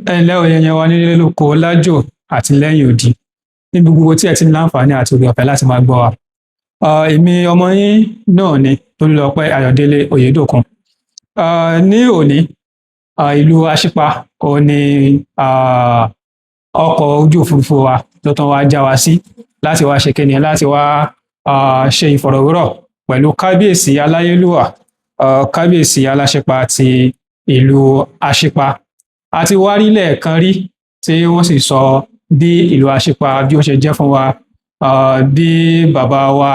ẹ̀lẹ́ òye yẹn wa nílé lóko lájò àti lẹ́yìn odi níbi gbogbo tí ẹ ti ní láǹfààní àti oore ọ̀fẹ́ láti máa gbọ́ wa. Èmi ọmọ yín náà ni Tolúlọpẹ́ Ayọ̀délé Oyèdòkun. Ní òní ìlú Aṣípa òun ni ọkọ̀ ojú òfurufú wa ló tán wá já wa sí láti wá ṣe kíni láti wá ṣe ìfọ̀rọ̀wérọ̀ pẹ̀lú kábíyèsí aláyélúwà kábíyèsí aláṣípa ti ìlú Aṣípa. A ti wá rí lẹ́ẹ̀kan rí tí wọ́n sì sọ bí ìlú Aṣípa bí ó ṣe jẹ́ fún wa, bí bàbá wa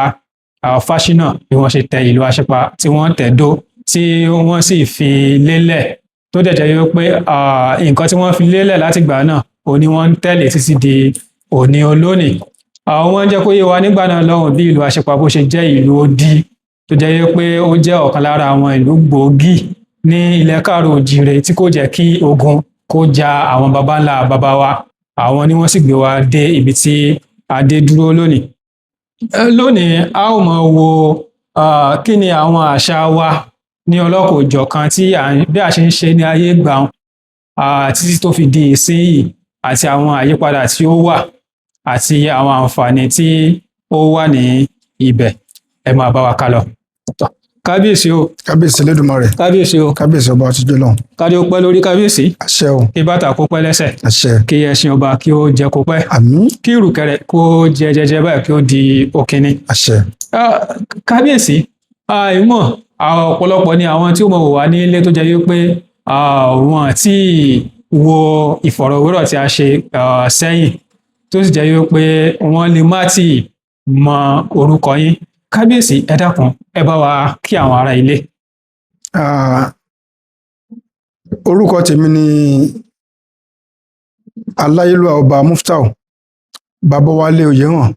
Fáṣínà bí wọ́n ṣe tẹ ìlú Aṣípa tí wọ́n tẹ̀ dó tí wọ́n sì fi lélẹ̀ tó dẹ̀ jẹ́ pé nǹkan tí wọ́n fi lélẹ̀ láti ìgbà náà òní wọ́n ń tẹ̀lé títí di òní olónìí. Wọ́n jẹ́ kó yé wa nígbà náà lọ́hùn bí ìlú Aṣípa bó ṣe jẹ́ ìlú odi tó jẹ́ pé ó jẹ́ ọ̀kan lára àwọn ìlú gbòógì ní ilẹ̀ káàrọ̀ òjìrè tí kò jẹ́ kí ogun kó ja àwọn baba ńlá baba wa. Àwọn ni wọ́n sì gbé wa dé ibi tí a dé dúró lónìí. Lónìí a ó máa wo kí ni àwọn àṣà wa ní ọlọ́kan-ò-jọ̀kan tí bí a ṣe ń ṣe ní ayé ìgbàun títí tó fi di ìsinyìí àti àwọn àyípadà tí ó wà àti àwọn àǹfààní tí ó wà ní ibẹ̀. Ẹ máa bá wa ká lọ. Kábíyèsí o. Kábíyèsí Elédùmarè. Kábíyèsí o. Kábíyèsí ọba àtijọ́ lọ́hùn. Kádé ó pẹ́ lórí kábíyèsí. Àṣẹ o. Kí bàtà kó pẹ́ lẹ́sẹ̀. Àṣẹ. Kí ẹṣin ọba kí ó jẹ kó pẹ́. Àmín. Kí ìrùkẹ̀rẹ̀ kó jẹ jẹjẹ báyìí kí ó di òkínní. Àṣẹ. Kábíyèsí ìmọ̀ ọ̀pọ̀lọpọ̀ ni àwọn tí ó mọ̀ wò wá nílé tó jẹ́ wípé wọn tí wo ìfọ̀rọ̀wérọ̀ tí a ṣe sẹ́yìn tó sì jẹ́ wípé wọ́n lè má tí mọ orúkọ yín. Kábíyèsí ẹ dákun ẹ bá wa kí àwọn ará ilé. Orúkọ tèmi ni Aláyélúwà ọba Muftau Babáwálé Oyèhàn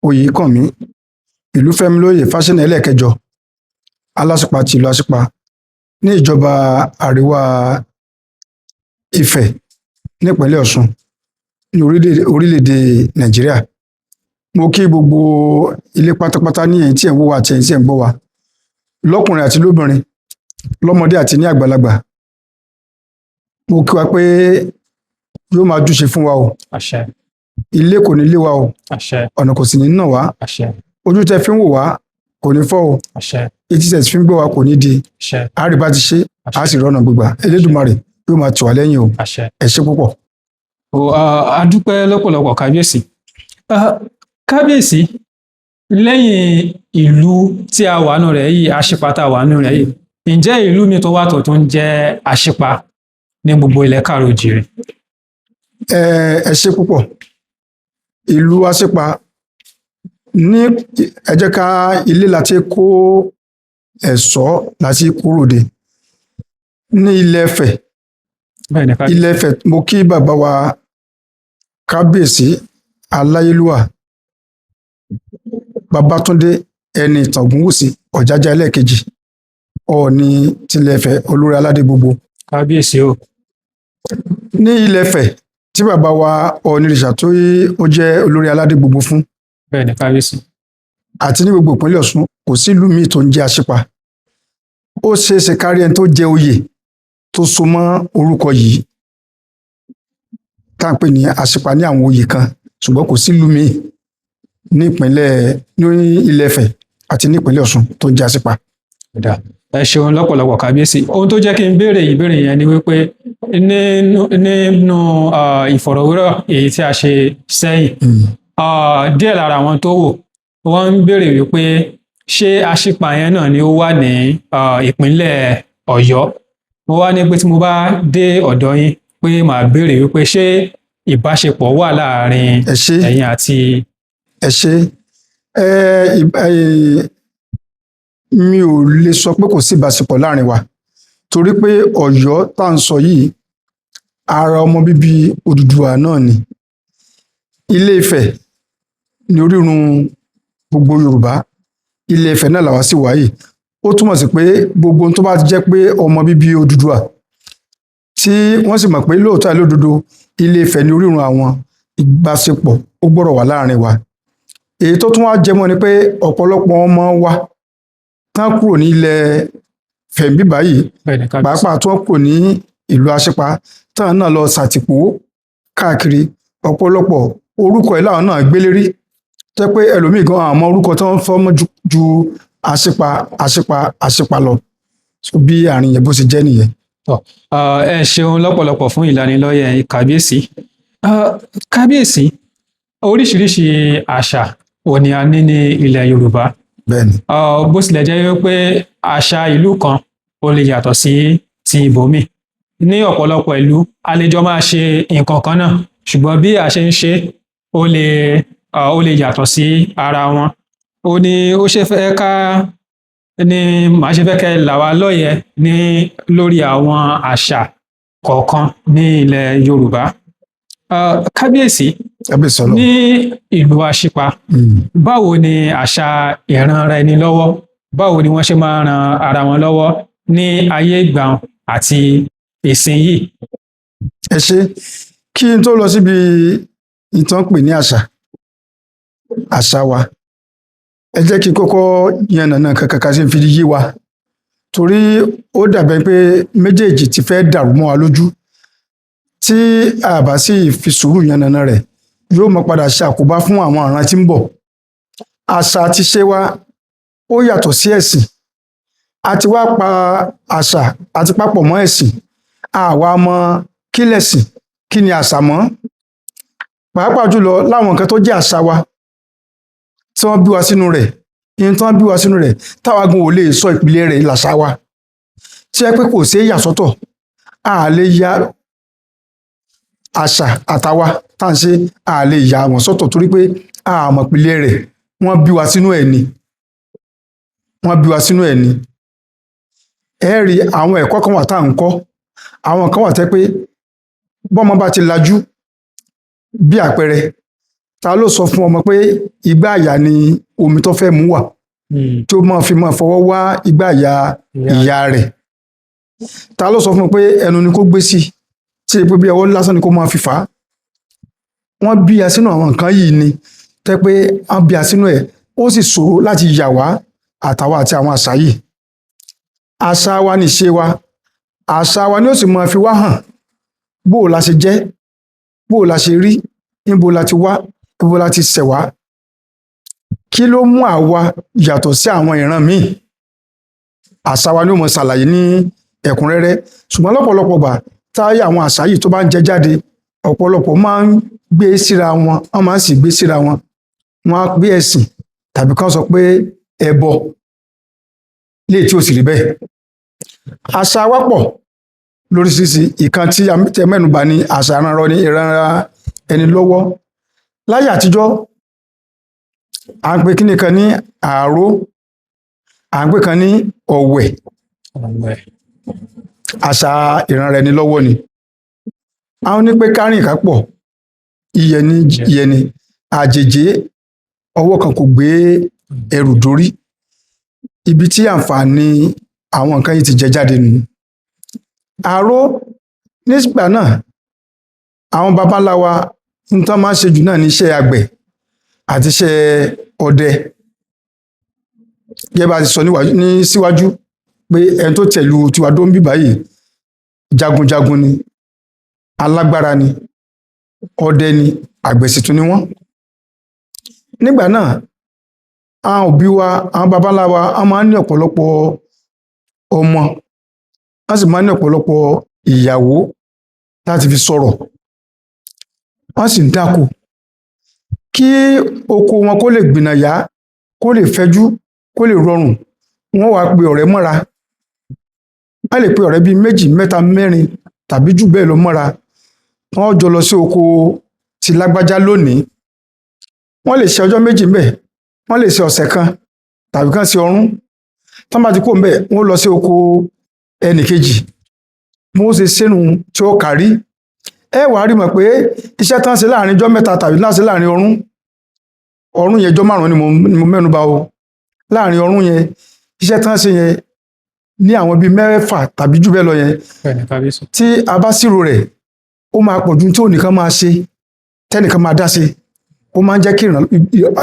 Oyèkànmí Ìlúfẹ́milóyè Fáṣínà ẹlẹ́ẹ̀kẹjọ Aláṣípa ti ìlú Aṣípa ní ìjọba àríwá Ifẹ̀ nípínlẹ̀ Ọ̀ṣun ní orílẹ̀-èdè Nàìjíríà. Mo kí gbogbo ilé pátápátá ní ẹ̀yin tí ẹ̀ ń wò wá àti ẹ̀yin tí ẹ̀ ń gbọ́ wa lọ́kùnrin àti lóbìnrin lọ́mọdé àti ní àgbàlagbà. Mo kí wa pé yóò máa júṣe fún wa o. Àṣẹ. Ilé kò ní lé wa o. Àṣẹ. Ọ̀nà kò sì ní nà wá. Àṣẹ. Ojú tẹ́ fi ń wò wá kò ní fọ́ o. Àṣẹ. Etí tẹ́ fi ń gbọ́ wa kò ní di. Àṣẹ. Àríbá ti ṣe a sì rọ́nà gbígbà. Elédùmarè yóò máa tù wá lẹ́yìn o. Àṣẹ. Ẹ ṣé púpọ̀. A dúpẹ́ lọ́pọ̀lọpọ̀ kábíyèsí. Kábíyèsí lẹ́yìn ìlú tí a wà nù rẹ̀ yìí Aṣípa tá a wà nù rẹ̀ yìí ǹjẹ́ ìlú mi tó wà tó tún jẹ́ Aṣípa ní gbogbo ilẹ̀ káàrọ̀ òjìrè? Ẹ ṣé púpọ̀. Ìlú Aṣípa ní ẹ jẹ́ ká ilé láti kó ẹ̀ṣọ́ láti kúròde ní Ilẹ̀ Ifẹ̀. Ilẹ̀ Ifẹ̀ mo kí bàbá wa kábíyèsí Aláyélúwà Babátúndé ẹni ìtàn Ògúnwùsì Ọ̀jájá ẹlẹ́ẹ̀kejì Ọọ̀ni tilẹ̀ Ifẹ̀ olórí aládé gbogbo. Kábíyèsí o. Ní Ilẹ̀ Ifẹ̀ tí bàbá wa Ọọ̀nìrìṣà tó ó jẹ́ olórí aládé gbogbo fún. Bẹ́ẹ̀ni kábíyèsí. Àti ní gbogbo ìpínlẹ̀ Ọ̀ṣun kò sí ìlú míì tó ń jẹ́ Aṣípa. Ó ṣeé ṣe kárí ẹni tó jẹ oyè tó so mọ́ orúkọ yìí tá à ń pè ní Aṣípa ní àwọn oyè kan ṣùgbọ́n kò sí ìlú míì ní ìpínlẹ̀ ní Ilẹ̀ Ifẹ̀ àti ní ìpínlẹ̀ Ọ̀ṣun tó ń jẹ́ Aṣípa. Ẹ ṣeun lọ́pọ̀lọpọ̀ kábíyèsí. Ohun tó jẹ́ kí n béèrè ìbéèrè yẹn ni wípé nínú ìfọ̀rọ̀wérọ̀ èyí tí a ṣe sẹ́yìn díẹ̀ lára àwọn tó wò wọ́n ń béèrè wípé ṣé Aṣípa yẹn náà ni ó wà ní ìpínlẹ̀ Ọ̀yọ́. Mo wá ní pé tí mo bá dé ọ̀dọ̀ yín pé màá béèrè wípé ṣé ìbáṣepọ̀ wà láàrin ẹ̀yin àti. Ẹ ṣé mi ò lè sọ pé kò sí ìbáṣepọ̀ láàrin wa torí pé Ọ̀yọ́ tá à ń sọ yìí ara ọmọ bíbí Odùduwà náà ni. Ilé Ifẹ̀ ní orírun gbogbo Yorùbá. Ilé Ifẹ̀ náà làwa sì wà yìí. Ó túmọ̀ sí pé gbogbo ohun tó bá jẹ́ pé ọmọ bíbí Odùduwà tí wọ́n sì mọ̀ pé lóòótọ́ àìlódodo Ilé Ifẹ̀ ní orírun àwọn ìbáṣepọ̀ ó gbọ́dọ̀ wà láàrin wa. Èyí tó tún wá jẹmọ́ ni pé ọ̀pọ̀lọpọ̀ ọmọ wa tán kúrò ní Ilẹ̀ Ifẹ̀ báyìí pàápàá tí wọ́n kúrò ní ìlú Aṣípa táwọn náà lọ ṣàtìpó káàkiri ọ̀pọ̀lọpọ̀ orúkọ ẹ̀ láwọn náà gbélé rí jẹ́ pé ẹlòmíì gan àmọ́ orúkọ tó ń fọ́ mọ́ ju Aṣípa lọ. So bí àárín yẹn bó ṣe jẹ́ nìyẹn. Ẹ ṣeun lọ́pọ̀lọpọ̀ fún ìlanilọ́yẹ̀ kábíyèsí. Kábíyèsí, oríṣiríṣi àṣà ò ní a ní ní ilẹ̀ Yorùbá. Bẹ́ẹ̀ni. Bó tilẹ̀ jẹ́ pé àṣà ìlú kan ó lè yàtọ̀ sí ti ibòmíì. Ní ọ̀pọ̀lọpọ̀ ìlú a lè jọ máa ṣe nǹkan kan náà, ṣùgbọ́n bí a ṣe ń ṣe ó lè yàtọ̀ sí ara wọn. Ó ní ó ṣe fẹ́ ká ní màá ṣe fẹ́ kẹ́ là wá lọ́yẹ̀ ní lórí àwọn àṣà kọ̀ọ̀kan ní ilẹ̀ Yorùbá. Kábíyèsí, ní ìlú Aṣípa, báwo ni àṣà ìranra ẹni lọ́wọ́, báwo ni wọ́n ṣe máa ran ara wọn lọ́wọ́ ní ayé ìgbà àti ìsinyìí? Ẹ ṣé, kí n tó lọ síbi ìtàn pè ní àṣà wa, ẹ jẹ́ kí n kọ́kọ́ yànnàná kankan sí fi yé wa, torí ó dàbẹ̀ pé méjèèjì ti fẹ́ dàrú mọ́ wa lójú. Tí a bá sì fi sùúrù yànnàná rẹ̀, yóò mọ padà ṣe àkóbá fún àwọn ìran tí ń bọ̀. Àṣà àti ìṣe wa ó yàtọ̀ sí ẹ̀sìn. A ti wá pa àṣà àti papọ̀ mọ́ ẹ̀sìn. Àwa mọ kí lẹ̀sìn, kí ni àṣà mọ́. Pàápàá jùlọ láwọn nǹkan tó jẹ́ àṣà wa tí wọ́n bí wa sínú rẹ̀, ìyẹn tí wọ́n bí wa sínú rẹ̀, táwa gan ò lè sọ ìpìlẹ̀ rẹ̀ làṣà wa. Tí ẹ pé kò sí yà sọ́tọ̀, a lè ya àṣà àtàwa tá à ń ṣe, a lè yà wọ́n sọ́tọ̀ torí pé a mọ̀ ìpìlẹ̀ rẹ̀, wọ́n bí wa sínú ẹ̀ ni. Wọ́n bí wa sínú ẹ̀ ni. Ẹ rí àwọn ẹ̀kọ́ kan wà tá à ń kọ́, àwọn kan wà tẹ́ pé bọ́mọ bá ti lajú, bí àpẹẹrẹ, ta ló sọ fún ọmọ pé igbá àyà ni omi tó fẹ́ mú wà, tí ó máa fi máa fọwọ́ wá igbá àyà ìyá rẹ̀? Ta ló sọ fún un pé ẹnu ni kó gbé sí, tí epo bí ọwọ́ lásán ni kó máa fi fà á? Wọ́n bí a sínú àwọn nǹkan yìí ni, tẹ́ pé wọ́n bí a sínú ẹ̀, ó sì ṣòro láti yà wá àtàwa àti àwọn àṣà yìí. Àṣà wa ni ìṣe wa, àṣà wa ni ó sì máa fi wá hàn bó la ṣe jẹ́, bó la ṣe rí, níbo la ti wá, níbo la ti ṣẹ̀ wá. Kí ló mú àwa yàtọ̀ sí àwọn ìran míì? Àṣà wa ni ó mọ ṣàlàyé ní ẹ̀kúnrẹ́rẹ́. Ṣùgbọ́n lọ́pọ̀lọpọ̀ gbà táyé àwọn àṣà yìí tó bá ń jẹ jáde, ọ̀pọ̀lọpọ̀ máa ń gbé síra wọn, wọ́n máa ń sì gbé síra wọn. Wọ́n á gbé ẹ̀sìn tàbí kán sọ pé ẹbọ, léè tí ò sì rí bẹ́ẹ̀. Àṣà wa pọ̀ lóríṣiríṣi. Ìkan tí a mẹ́nubà ní àṣà ìranra ẹni lọ́wọ́. Láyé àtijọ́, à ń pe kíní kan ní àáró, à ń pe kan ní ọ̀wẹ̀. Àṣà ìranra ẹni lọ́wọ́ ni. Àwọn ní pé kárìn ká pọ̀, ìyẹni àjèjé ọwọ́ kan kò gbé ẹrù dórí. Ibi tí àǹfààní àwọn nǹkan yìí ti jẹ jáde nù. Àáró nígbà náà, àwọn baba ńlá wa ń tán máa ń ṣe jù náà ní iṣẹ́ àgbẹ̀ àti iṣẹ́ ọdẹ. Gẹ́gẹ́ bá ti sọ ní síwájú pé ẹni tó tẹ̀lú tiwa dó ń bí báyìí, jagunjagun ni, alágbára ni, ọdẹ ni, àgbẹ̀ sì tún ni wọ́n. Nígbà náà, àwọn òbí wa, àwọn baba ńlá wa, wọ́n máa ń ní ọ̀pọ̀lọpọ̀ ọmọ, wọ́n sì máa ń ní ọ̀pọ̀lọpọ̀ ìyàwó láti fi sọ̀rọ̀. Wọ́n sì ń dáko. Kí oko wọn kó lè gbìnàyá, kó lè fẹjú, kó lè rọrùn, wọ́n wá pe ọ̀rẹ́ mọ́ra. Wọ́n lè pe ọ̀rẹ́ bíi 2, 3, 4 tàbí jù bẹ́ẹ̀ lọ mọ́ra. Wọ́n jọ lọ sí oko ti lágbájá lónìí. Wọ́n lè ṣe ọjọ́ 2 ńbẹ̀, wọ́n lè ṣe ọ̀sẹ̀ kan tàbí kán ṣe ọdún. Tán bá ti kúrò ńbẹ̀, wọ́n lọ sí oko ẹnì kejì. Wọ́n ṣe sínú tí ó kárí. Ẹ wàá rí mọ̀ pé iṣẹ́ tán ṣe láàrin ọjọ́ 3 tàbí láti láàrin ọdún yẹn ọjọ́ 5 ni mo mẹ́nu bà o. Láàrin ọdún yẹn, iṣẹ́ tán ṣe yẹn ní àwọn bíi 6 tàbí jù bẹ́ẹ̀ lọ yẹn, tí a bá ṣírò rẹ̀, ó máa pọ̀ ju tí ònìkan máa ṣe, tẹ́nìkan máa dá ṣe. Ó máa ń jẹ́ kí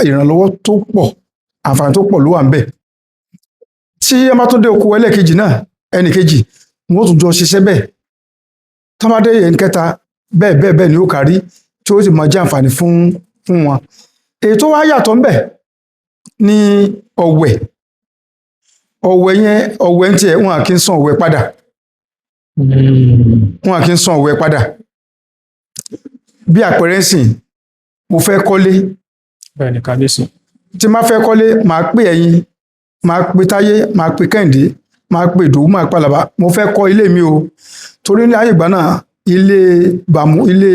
ìrànlọ́wọ́ tó pọ̀, àǹfààní tó pọ̀ ló wà ńbẹ̀. Tí ẹ bá tún dé oko ẹlẹ́ẹ̀kejì náà, ẹnì kejì, wọ́n tún jọ ṣiṣẹ́ bẹ́ẹ̀. tọ́mọdé yẹn kẹta bẹ́ẹ̀ ni ó kárí tí ó sì máa jẹ́ àǹfààní fún wọn. èyí tó wá yàtọ̀ ńbẹ̀ ní ọ̀wẹ̀ yẹn ń tiẹ̀ wọn à kí ń san ọ̀wẹ̀ padà bí àpẹẹrẹ ń sìn mo fẹ́ kọ́lé bẹ́ẹ̀ ni kábíyèsí. tí má fẹ́ kọ́lé màá pè ẹ̀yin màá pe Táyé màá pe Kẹ́hìndé màá pe Ìdòwú màá pe Àlàbá mo fẹ́ kọ́ ilé mi o torí ní ayé ìgbà náà ilé bàmú ilé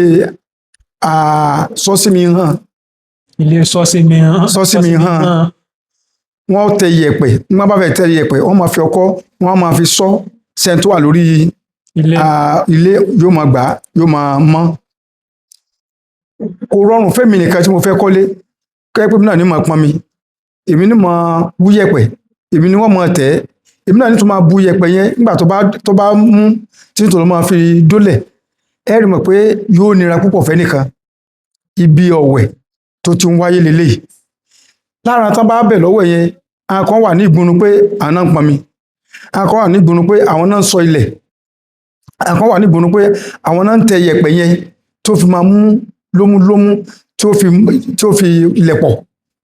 sọ́símì hàn wọ́n tẹ iyẹ̀pẹ̀ wọ́n bá fẹ́ tẹ iyẹ̀pẹ̀ wọ́n máa fi ọkọ́ wọ́n máa fi sọ́ sẹ́ni tó wà lórí ilé yóò máa gbà yóò máa mọ́. kò rọrùn fẹ́mi nìkan tí mo fẹ́ kọ́lé kẹ́pẹ́ mi náà ní máa pọn mi èmi ní máa bú yẹ̀pẹ̀ èmi ní wọ́n máa tẹ̀ èmi náà ní tó máa bú yẹ̀pẹ̀ yẹn nígbà tó bá mú tí nítorí máa fi dólẹ̀ ẹ rí mọ̀ pé yóò nira púpọ̀ fẹ́ nìkan ibi ọ̀wẹ̀ tó ti ń wáyé lélẹ́yìí lára tán bá bẹ̀ lọ́wọ́ yẹn àwọn kan wà ní ìgbónú pé àwọn náà ń pọn mi àwọn kan wà ní ìgbónú pé àwọn náà ń sọ ilẹ̀ àwọn kan wà ní ìgbónú pé àwọn náà ń tẹ yẹ̀pẹ̀ yẹn tó fi máa mú lómúlómú tí ó fi ilẹ̀ pọ̀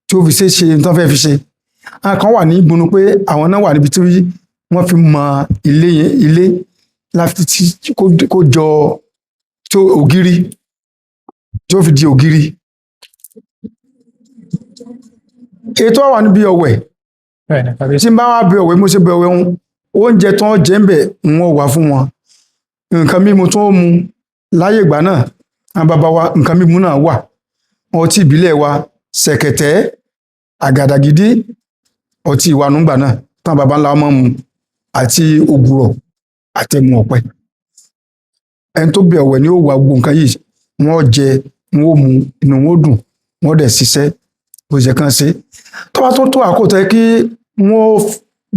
tí ó fi ṣe nǹkan fẹ́ fi ṣe àwọn kan wà ní ìgbónú pé àwọn náà wà níbi tí wọ́n fi mọ ilé láti kó jọ tó ògiri tí ó fi di ògiri. ètò wà níbi ọ̀wẹ̀ tí n bá wá bí ọ̀wẹ̀ mo ṣe bẹ̀ ọ̀wẹ̀ wọn oúnjẹ tó ń jẹ ń bẹ̀ wọn wà fún wọn nǹkan mímu tó ń mu láyé ìgbà náà àwọn bàbá wa nǹkan mímu náà wà ọtí ìbílẹ̀ wa ṣẹ̀kẹ̀tẹ̀ àgàdàgídí ọtí ìwànúgbà náà táwọn bàbá ńlá máa ń mu àti ògùrọ̀ àtẹmu ọ̀pẹ ẹni tó bẹ̀ ọ̀wẹ̀ ni ó wà gbogbo nǹkan yìí wọ́n jẹ wọ́n ó mu inú wọn ó dùn wọ́n dẹ̀ ṣiṣẹ́ bó ṣe kàn ṣe tó bá tó àkótọ kí wọ́n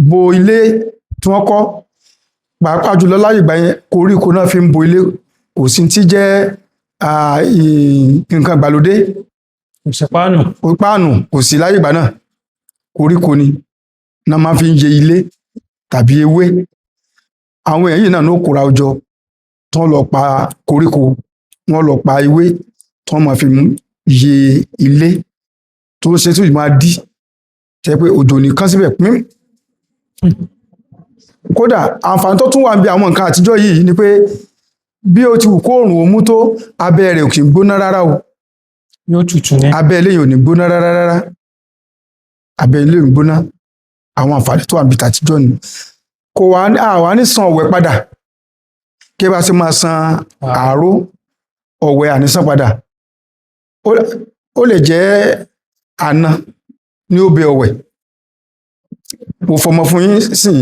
bo ilé tí wọ́n kọ́ pàápàá jùlọ láyé ìgbà yẹn koríko náà fi ń bo ilé kò sí ti jẹ́ nǹkan ìgbàlódé páànù kò sí láyé ìgbà náà koríko ni náà máa fi ń yẹ ilé tàbí ewé àwọn èèyàn yìí náà ló kóra ọjọ́ tí wọ́n lọ pa koríko wọ́n lọ pa ewé tí wọ́n máa fi yẹ ilé tó ṣe tó máa dí tẹ pé òjò nìkan síbẹ̀ pín. kódà àǹfààní tó tún wà níbi àwọn nǹkan àtijọ́ yìí ni pé bí ó ti wù kó òrùn òmú tó abẹ́ rẹ̀ ò kì í gbóná rárá o yóò tutù ní abẹ́ ilé yóò ní gbóná rárá abẹ́ ilé yóò gbóná àwọn àǹfààní tó wà níbi tàtijọ́ ni kò wá ní san ọ̀wẹ̀ padà kí bá ṣe máa san àárò ọ̀wẹ̀ àníṣàn padà ó lè jẹ́ àna ní ó bẹ ọ̀wẹ̀ mo fọmọ fún yín sìn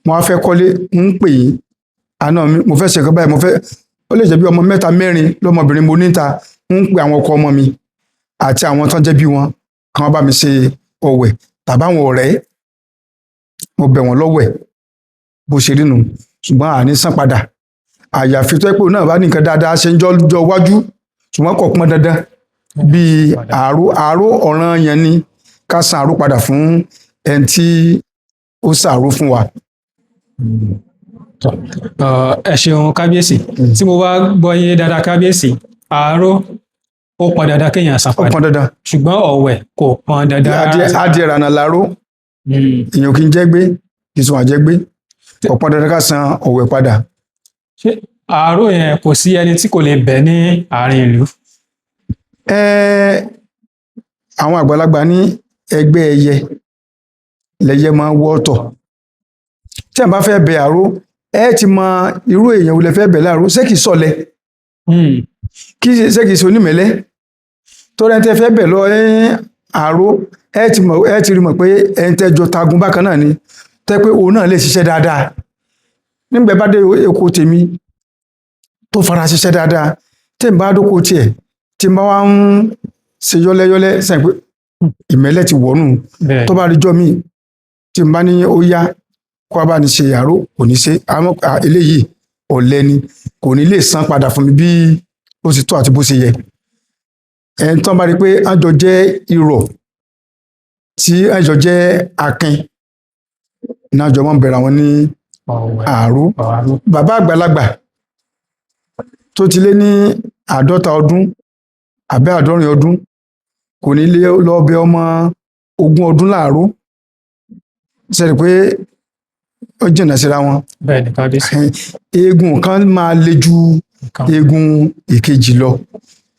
mo á fẹ́ kọ́lé ń pè yín àna mi mo fẹ́ ṣe nǹkan báyìí mo fẹ́ ó lè jẹ́ bí ọmọ 3 4 lọ́mọbìnrin mo níta ń pè àwọn ọkọ ọmọ mi àti àwọn tán jẹ́ bí wọn kàn wọ́n bá mi ṣe ọ̀wẹ̀ tàbí àwọn ọ̀rẹ́ mo bẹ̀ wọ́n lọ́wẹ̀ bó ṣe rí nu ṣùgbọ́n àní san padà àyàfi tó pé náà bá ní nǹkan dáadáa ṣe ń jọ wájú ṣùgbọ́n kò pọn dandan bíi àárò ọ̀ràn yẹn ni ká san àárò padà fún ẹni tí ó ṣàárò fún wa. ẹ ṣeun kábíyèsí tí mo bá gbọ́ yín dáadáa kábíyèsí àárò ó pọn dandan kéèyàn san padà ó pọn dandan ṣùgbọ́n ọ̀wẹ̀ kò pọn dandan rárá. adìẹ rànà láró èèyàn kì í jẹ́ gbé kì í sùn àjẹ́ gbé kò pọn dandan ká san ọ̀wẹ̀ padà. ṣé àárò yẹn kò sí ẹni tí kò lè bẹ̀ ní àárín ìlú? àwọn àgbàlagbà ní ẹgbẹ́ ẹyẹ lẹyẹ máa ń wọ́ ọ̀tọ̀ tí a bá fẹ́ bẹ àárò ẹ ti mọ irú èèyàn wo lẹ fẹ́ bẹ̀ láàárọ̀ ṣé kìí sọ̀lẹ ṣé kìí ṣe onímẹ̀lẹ́ tó rẹ̀ ń tẹ́ fẹ́ bẹ̀ lọ àárò ẹ ti rí mọ̀ pé ẹ ń tẹ́jọ tagun bákan náà ni tẹ́ pé òun náà lè ṣiṣẹ́ dáadáa nígbà bá dé oko tèmi tó fara ṣiṣẹ́ dáadáa tí n bá dóko tiẹ̀ tí n bá wá ń ṣe yọ́lẹ́yọ́lẹ́ sẹ́yìn pé ìmẹ́lẹ̀ ti wọ̀nù tó bá rí jọ́ mi tí n bá ní ó yá kó a bá ní ṣe àárò kò ní ṣe àwọn eléyìí ọ̀lẹ ni kò ní lè san padà fún mi bí ó sì tó àti bó ṣe yẹ ẹni tó bá rí pé àjọ jẹ́ irọ̀ tí àjọ jẹ́ akin náà jọ máa ń bẹ̀rẹ̀ àwọn ní àárò bàbá àgbàlagbà tó ti lé ní 50 ọdún àbí 60 ọdún kò ní lé lọ bẹ ọmọ 20 ọdún láàárọ̀ ṣe rí pé ó jìnnà síra wọn. bẹ́ẹ̀ ni kábíyèsí. eegun kan máa le ju eegun èkejì lọ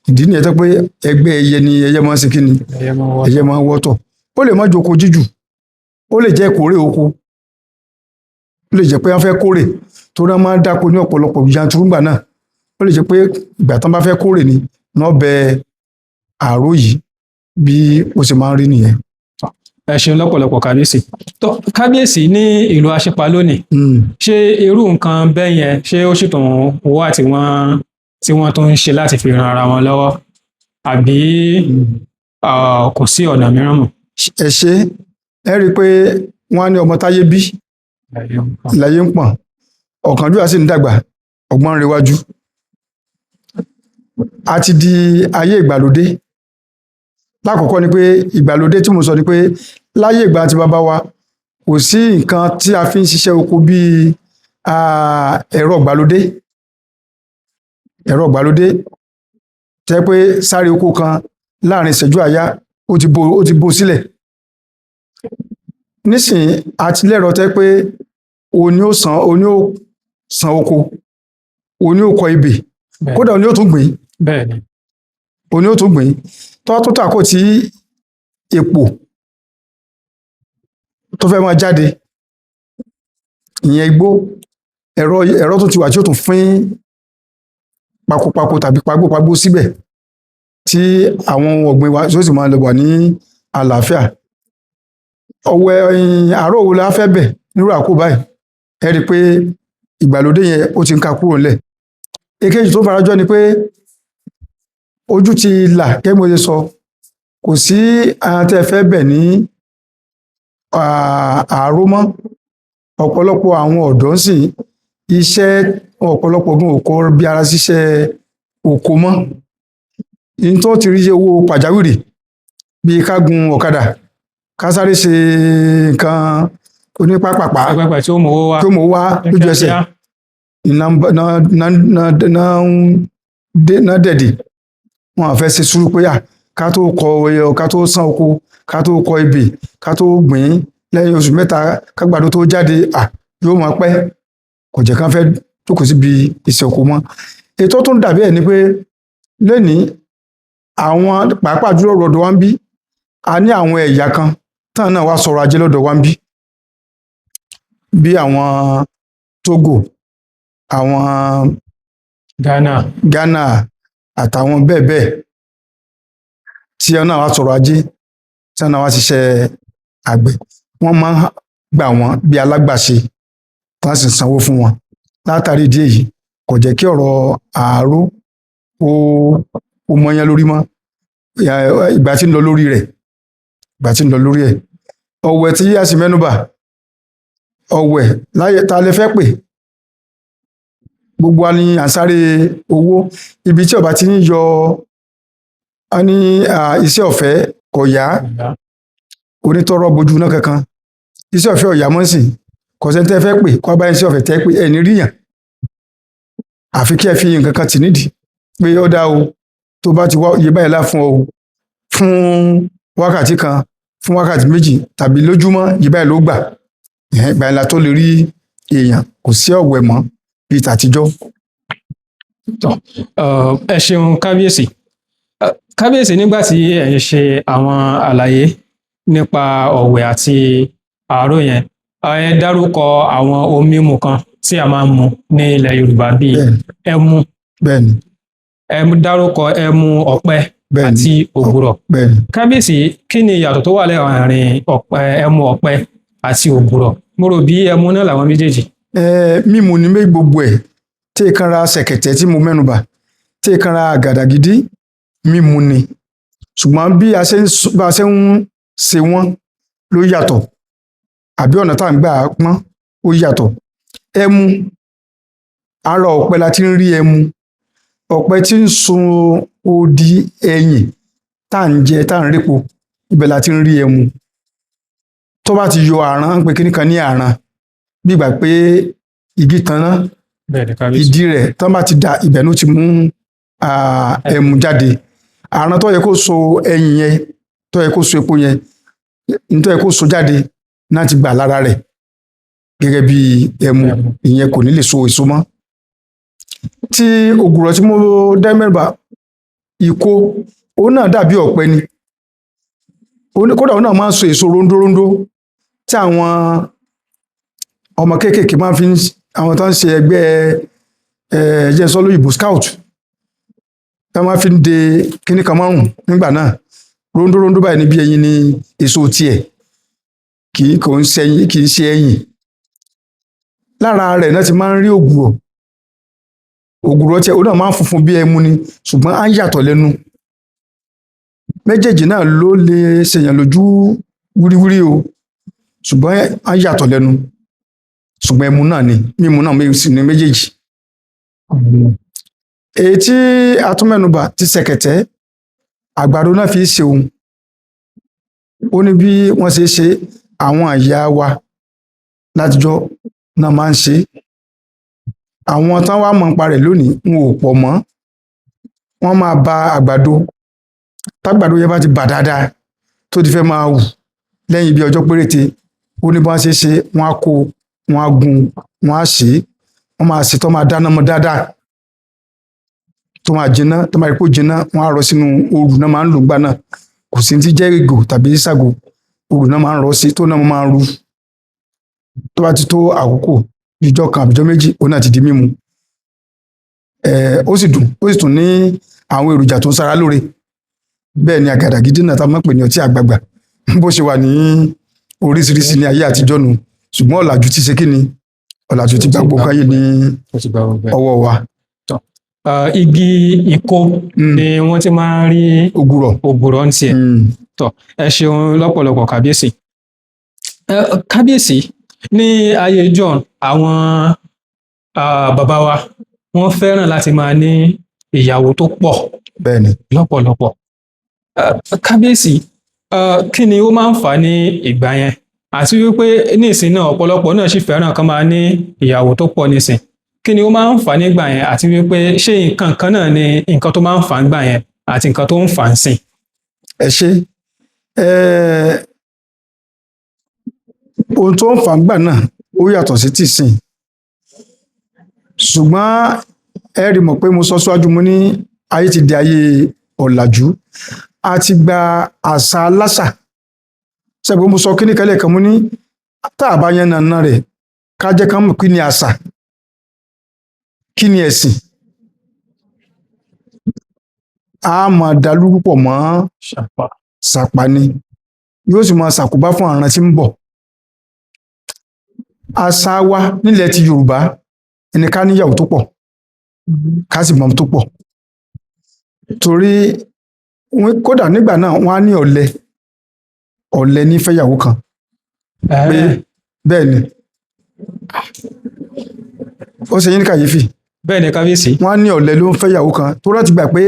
ìdí nìyẹn tó pé ẹgbẹ́ ẹyẹ ni ẹyẹ máa ń ṣe kí ni ẹyẹ máa ń wọ́tọ̀. ó lè má joko jíjù, ó lè jẹ́ ìkórè oko, ó lè jẹ́ pé wọ́n fẹ́ kórè tó náà máa ń dáko ní ọ̀pọ̀lọpọ̀ yanturu ńgbà náà. ó lè jẹ́ pé ìgbà tán bá fẹ́ kórè ni wọ́n bẹ àárò yìí bí ó ṣe máa ń rí nìyẹn. ẹ ṣeun lọ́pọ̀lọpọ̀ kábíyèsí. tó kábíyèsí ní ìlú Aṣípa lónìí ṣé irú nǹkan bẹ́ẹ̀ yẹn ṣé ó sì tún wà tí wọ́n tún ń ṣe láti fi ran ara wọn lọ́wọ́ àbí kò sí ọ̀nà mìíràn mọ́? ẹ ṣe ẹ rí i pé wọ́n á ní ọmọ táyé bí láyé ń pọ̀n, ọ̀kánjúwà sì ń dàgbà ọgbọ́n ń rewájú. a ti di ayé ìgbàlódé. lákọ̀ọ́kọ́ ni pé ìgbàlódé tí mo sọ ni pé láyé ìgbà tí bàbá wa kò sí nǹkan tí a fi ń ṣiṣẹ́ oko bíi ẹ̀rọ ìgbàlódé tẹ́ pé sáré oko kan láàrin ìṣẹ́jú àáyá ó ti bó sílẹ̀. nísìnyí àti lẹ́rọ tẹ́ pé òní ó san oko, òní ó kọ ebè, kódà òní ó tún gbìn. òní ó tún gbìn tó tàkó tí epo tó fẹ́ máa jáde, ìyẹn igbó, ẹ̀rọ tó ti wà tí ó tún fín pakopako tàbí pagbópagbó síbẹ̀ tí àwọn ohun ọ̀gbìn wa tó sì máa lè wà ní àlàáfíà. ọ̀wẹ̀ àárọ̀ wo la fẹ́ bẹ̀ nírú àkókò báyìí, ẹ rí i pé ìgbàlódé yẹn ó ti ń ka kúrò ńlẹ̀. èkejì tó farajọ ni pé ojú ti là kẹ́ mo ṣe sọ, kò sí àwọn tẹ́ fẹ́ bẹ̀ ní àárọ̀ mọ́. ọ̀pọ̀lọpọ̀ àwọn ọ̀dọ́ sì iṣẹ́ ọ̀pọ̀lọpọ̀ gan òkò bí ara ṣiṣẹ́ oko mọ́. ní tó ti rí owó pàjáwìrì bíi ká gun ọ̀kadà, ká sáré ṣe nǹkan onípápàpá tí ó mọ̀ wá lójú ẹsẹ̀ náà dẹ̀dì. wọn àfẹ́ ṣe sùúrù pé ká tó san oko, ká tó kọ ebè, ká tó gbìn lẹ́yìn oṣù 3 kágbàdo tó jáde yóò máa pẹ́. kò jẹ́ kán fẹ́ jókòó síbi iṣẹ́ oko mọ́. ètò tó ń dàbí ẹ̀ ni pé lónìí àwọn pàápàá jùlọ lọ́dọ̀ wa ń bí, a ní àwọn ẹ̀yà kan tán náà wá sọ̀rọ̀ ajé lọ́dọ̀ wa ń bí, bí àwọn Togo, àwọn Ghana àtàwọn bẹ́ẹ̀ bẹ́ẹ̀ tí wọn náà wá sọ̀rọ̀ ajé, tí wọn náà wá ṣiṣẹ́ àgbẹ̀. wọ́n máa ń gbà wọ́n bí alágbàṣe tá sì sanwó fún wọn. látàrí ìdí èyí kò jẹ́ kí ọ̀rọ̀ àárò ó mọyán lórí mọ́. ìgbà tí ń lọ lórí ẹ̀. ọ̀wẹ̀ tí a sì mẹ́nubà, ọ̀wẹ̀ láyé ta lè fẹ́ pè, gbogbo wa ni à ń sáré owó. ibi tí ọba ti ń yọ ní iṣẹ́ ọ̀fẹ́ kò yá, onítọ́rọ̀ bojú náà kankan. iṣẹ́ ọ̀fẹ́ ọ̀yà mọ́ sí kò sẹ́ni tẹ́ fẹ́ pè kó bá iṣẹ́ ọ̀fẹ́ tẹ́ pé ẹni ríyàn, àfi kí ẹ fi nǹkan kan tì nídìí pé ó dá o, tó bá ti wá iye báyìí lá fún ọ fún wákàtí kan, fún wákàtí 2 tàbí lójúmọ́ iye báyìí ló gbà. ìgbà ńlá tó lè rí èèyàn, kò sí ọ̀wẹ̀ mọ́ bíi tàtijọ́. ẹ ṣeun kábíyèsí. kábíyèsí, nígbà tí ẹ ń ṣe àwọn àlàyé nípa ọ̀wẹ̀ àti àárò yẹn, ẹ dárúkọ àwọn ohun mímu kan tí a máa ń mu ní ilẹ̀ Yorùbá bíi ẹmu. bẹ́ẹ̀ni. ẹ dárúkọ ẹmu ọ̀pẹ àti ògùrọ̀. kábíyèsí, kí ni ìyàtọ̀ tó wà láàárín ẹmu ọ̀pẹ àti ògùrọ̀? mo rò bí ẹmu náà làwọn méjèèjì. mímu ni gbogbo ẹ̀, tí ìkanra ṣẹ̀kẹ̀tẹ̀ tí mo mẹ́nubà, tí ìkanra àgàdàgídí, mímu ni. ṣùgbọ́n bí a ṣe ń ṣe wọ́n ló yàtọ̀, àbí ọ̀nà tá à ń gbà pọ́n ó yàtọ̀. ẹmu, ara ọ̀pẹ la ti ń rí ẹmu. ọ̀pẹ tí ń sun odi ẹyìn tá à ń jẹ, tá à ń répo, ibẹ̀ la ti ń rí ẹmu. tó bá ti yọ àrán, pé kíní kan ní àrán, bí ìgbà pé igi tanná bẹ́ẹ̀ ni kábíyèsí. ìdí rẹ̀ tán bá ti da ibẹ̀ ló ti mú ẹmu jáde. Àrùn tó yẹ kó so ẹyin yẹn, tó yẹ kó so epo yẹn, tó yẹ kó so jáde náà ti gbà lára rẹ̀ gẹ́gẹ́ bí ẹmu, ìyẹn kò ní lè so èso mọ́. Tí ògùrọ̀ tí mo dá mẹ́rìnbà, ìkó, òun náà dàbí ọ̀pẹ ni, kódà òun náà máa ń so èso róńdóróńdó tí àwọn ọmọ kéékèèké máa fi àwọn tó ń ṣe ẹgbẹ́ jẹ́nsọ́ lóyìnbó scout tó máa fi ń de kíní kan márùn nígbà náà, róńdóróńdó báyìí níbi ẹyin ni èso tiẹ̀, kì í ṣe ẹyin. Lára rẹ̀ náà ti máa ń rí ògùrọ̀ tiẹ̀, òun náà máa ń funfun bí ẹmu ni, ṣùgbọ́n á ń yàtọ̀ lẹ́nu. Méjèèjì náà ló lè ṣèyàn lójú wíríwírí o, ṣùgbọ́n á ń yàtọ̀ lẹ́nu, ṣùgbọ́n ẹmu náà ni, mímu náà sì ni méjèèjì. Èyí tí a tún mẹ́nubà ti ṣẹ̀kẹ̀tẹ̀, àgbàdo náà fi ṣe òun. Ó ní bí wọ́n ṣe ṣe, àwọn ìyá wa látijọ́ náà máa ń ṣe. Àwọn tán wá mọ̀ nípa rẹ̀ lónìí wọn ò pọ̀ mọ́. Wọ́n máa ba àgbàdo, tágbàdo yẹn bá ti bà dáadáa tó ti fẹ́ máa hù lẹ́yìn bí ọjọ́ péréte, ó ní bí wọ́n ṣe ṣe, wọ́n á kó, wọ́n á gun, wọ́n á ṣe, wọ́n máa ṣe tó máa dáná mọ́ dáadáa, tó máa jiná, tó máa rí pé ó jiná, wọ́n á rọ sínú òòrù náà máa ń lò gbà náà, kò sí ti jẹ́ ìgò tàbí ìṣàgò, òòrù náà máa ń rọ sí tó náà máa ń ru. Tó bá ti tó àkókò ìjọ kan àbíjọ méjì, òun náà ti di mímu. Ó sì dùn, ó sì tún ní àwọn èròjà tó ń ṣara lóore. Bẹ́ẹ̀ ni àgàdàgídí náà tá a máa ń pè ní ọtí àgbagbà, bó ṣe wà ní oríṣiríṣi ní ayé àtijọ́ nu, ṣùgbọ́n ọ̀làjú ti ṣe kí ni, ọ̀làjú ti gba gbogbo ayé ní ọwọ́ wa. Igi ìkó ni wọ́n ti máa ń rí ògùrọ̀ ń tiẹ̀. Ẹ ṣeun lọ́pọ̀lọpọ̀ kábíyèsí. Kábíyèsí, ní ayé John, àwọn bàbá wa wọ́n fẹ́ràn láti máa ní ìyàwó tó pọ̀. Bẹ́ẹ̀ni. Lọ́pọ̀lọpọ̀. Kábíyèsí, kí ni ó máa ń fà ní ìgbà yẹn? Àti wípé ní ìsìn náà ọ̀pọ̀lọpọ̀ náà sì fẹ́ràn kan máa ní ìyàwó tó pọ̀ nísìn. Kí ni ó máa ń fà nígbà yẹn, àti wípé ṣé nǹkan kan náà ni nǹkan tó máa ń fà nígbà yẹn àti nǹkan tó ń fà ń sìn? Ẹ ṣé. Ohun tó ń fà nígbà náà ó yàtọ̀ sí tìsín, ṣùgbọ́n ẹ rí mọ̀ pé mo sọ síwájú, mo ní ayé ti di ayé ọ̀làjú, a ti gba àṣà aláṣà. Ṣẹ́gun mo sọ kíní kẹ́lẹ̀ kan, mo ní tá a bá yẹn nàná rẹ̀ ká jẹ́ ká mọ̀ kí ni àṣà, kí ni ẹ̀sìn. A máa dalú púpọ̀ mọ́ ṣàpá ni, yóò sì máa ṣàkóbá fún àrùn tí ń bọ̀. Àṣà wa nílẹ̀ ti Yorùbá ẹni ká níyàwó tó pọ̀, ká sì mọ̀ tó pọ̀. Torí kódà nígbà náà wọ́n á ní ọ̀lẹ ní fẹ́yàwó kan. Bẹ́ẹ̀ ni, ó ṣe yín ní kàyéfì. Bẹ́ẹ̀ ni kábíyèsí. Wọ́n á ní ọ̀lẹ ló ń fẹ́yàwó kan, tó rántí gbà pé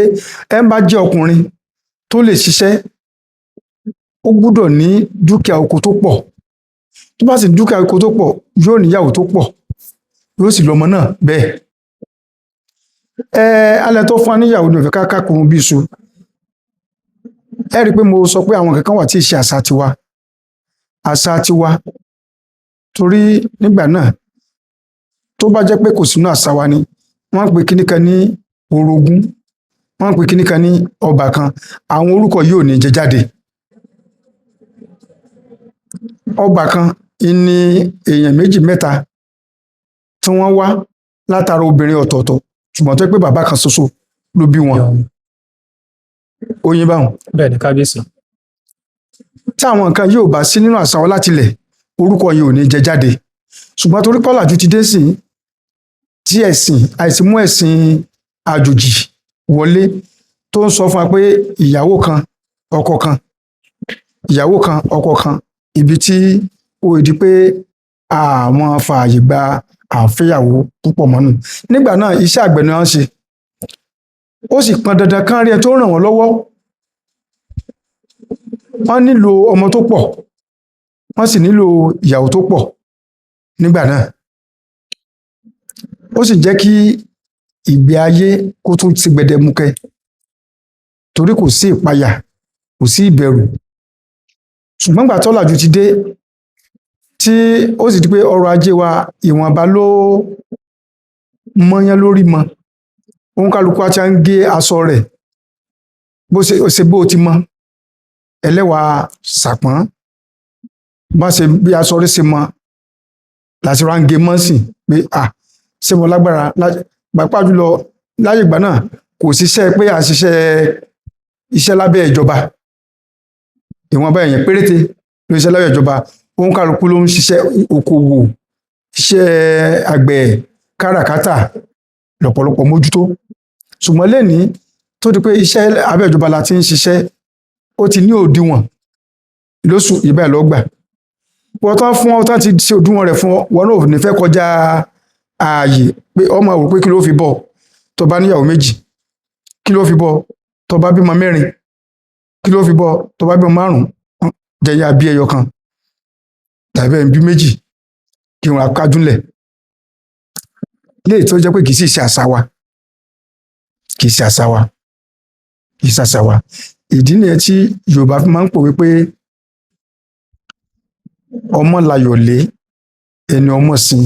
ẹ ń bá jẹ́ ọkùnrin tó lè ṣiṣẹ́, ó gbúdọ̀ ní dúkìá oko tó pọ̀. Tó bá sì dúkìá oko tó pọ̀, yóò níyàwó tó pọ̀, yóò sì lọ́mọ náà bẹ́ẹ̀. Alẹ́ tó fún wa níyàwó ní òfin kákàkùn bí iṣu. Ẹ rí i pé mo sọ pé àwọn kankan wà tí ì ṣe àṣà tiwa. Àṣà tiwa, torí nígbà náà tó bá jẹ́ pé kò sínú àṣà wa ni, wọ́n ń pe kíní kan ní orogún, wọ́n ń pe kíní kan ní ọbàkan, àwọn orúkọ yìí ò ní jẹ jáde. Ọbàkan ni èèyàn méjì mẹ́ta tí wọ́n wá látara obìnrin ọ̀tọ̀ọ̀tọ̀, ṣùgbọ́n tó pé bàbá kan ṣoṣo ló bí wọn. Oyin báwọn. Bẹ́ẹ̀ ni kábíyèsí. Tí àwọn nǹkan yóò bá sí nínú àṣà wa látilẹ̀, orúkọ yìí ò ní jẹ jáde. Ṣùgbọ́n torí pọ́làjú ti dé sí tí àìsí mú ẹ̀sìn àjòjì wọlé, tó ń sọ fún wa pé ìyàwó kan ọkọ kan, ìyàwó kan ọkọ kan, ibi tí ó di pé àwọn fààyè gba àfẹ́yàwó púpọ̀ mọ́nù. Nígbà náà iṣẹ́ àgbẹ̀ ni wọ́n ṣe, ó sì pọn dandan kán rí ẹ tó ràn wọ́n lọ́wọ́. Wọ́n nílò ọmọ tó pọ̀, wọ́n sì nílò ìyàwó tó pọ̀ nígbà náà. ó sì jẹ́ kí ìgbé ayé kó tún ti gbẹdẹmukẹ torí kò sí ìpayà kò sí ìbẹ̀rù ṣùgbọ́n gbà tọ́làjú ti dé tí ó sì di pé ọrọ̀ ajé wa ìwọ̀nba ló mọ́yán lórí mọ́ òun kálukú àti à ń gé aṣọ rẹ̀ bó ṣe bó ti mọ́ ẹlẹ́wàá sàpọ́n bá ṣe bí aṣọ rẹ̀ ṣe mọ́ láti ra ń gé mọ́sìn pé ṣé mo lágbára pàápàá jùlọ láyé ìgbà náà kò ṣiṣẹ́ pé à ń ṣiṣẹ́ iṣẹ́ lábẹ́ ìjọba ìwọ̀nba èèyàn péréte ló ṣiṣẹ́ lábẹ́ ìjọba òun kálukú ló ń ṣiṣẹ́ okòwò iṣẹ́ àgbẹ̀ káràkátà lọ́pọ̀lọpọ̀ mójútó ṣùgbọ́n lénìí tó di pé iṣẹ́ abẹ́ ìjọba la ti ń ṣiṣẹ́ ó ti ní òdiwọ̀n lóṣù ìbá ẹ̀ lọ́gbà wọ́n tán fún ọ tán ti ṣe òdiwọ̀n rẹ̀ fún ọ wọn náà ò ní fẹ́ kọjá ààyè pé ọmọ rò pé kí ló fi bọ́ tó bá níyàwó méjì kí ló fi bọ́ tó bá bímọ mẹ́rin kí ló fi bọ́ tó bá bímọ márùn jẹyà bí ẹyọ kan tàbí ẹ̀ ń bí méjì kí wọn akájúlẹ̀ léè tó jẹ́ pé kì í sì ṣe àṣà wa kì í ṣe àṣà wa kì í ṣe àṣà wa ìdí nìyẹn tí Yorùbá fi máa ń pòwe pé ọmọ láyọ̀ lé ẹni ọmọ sin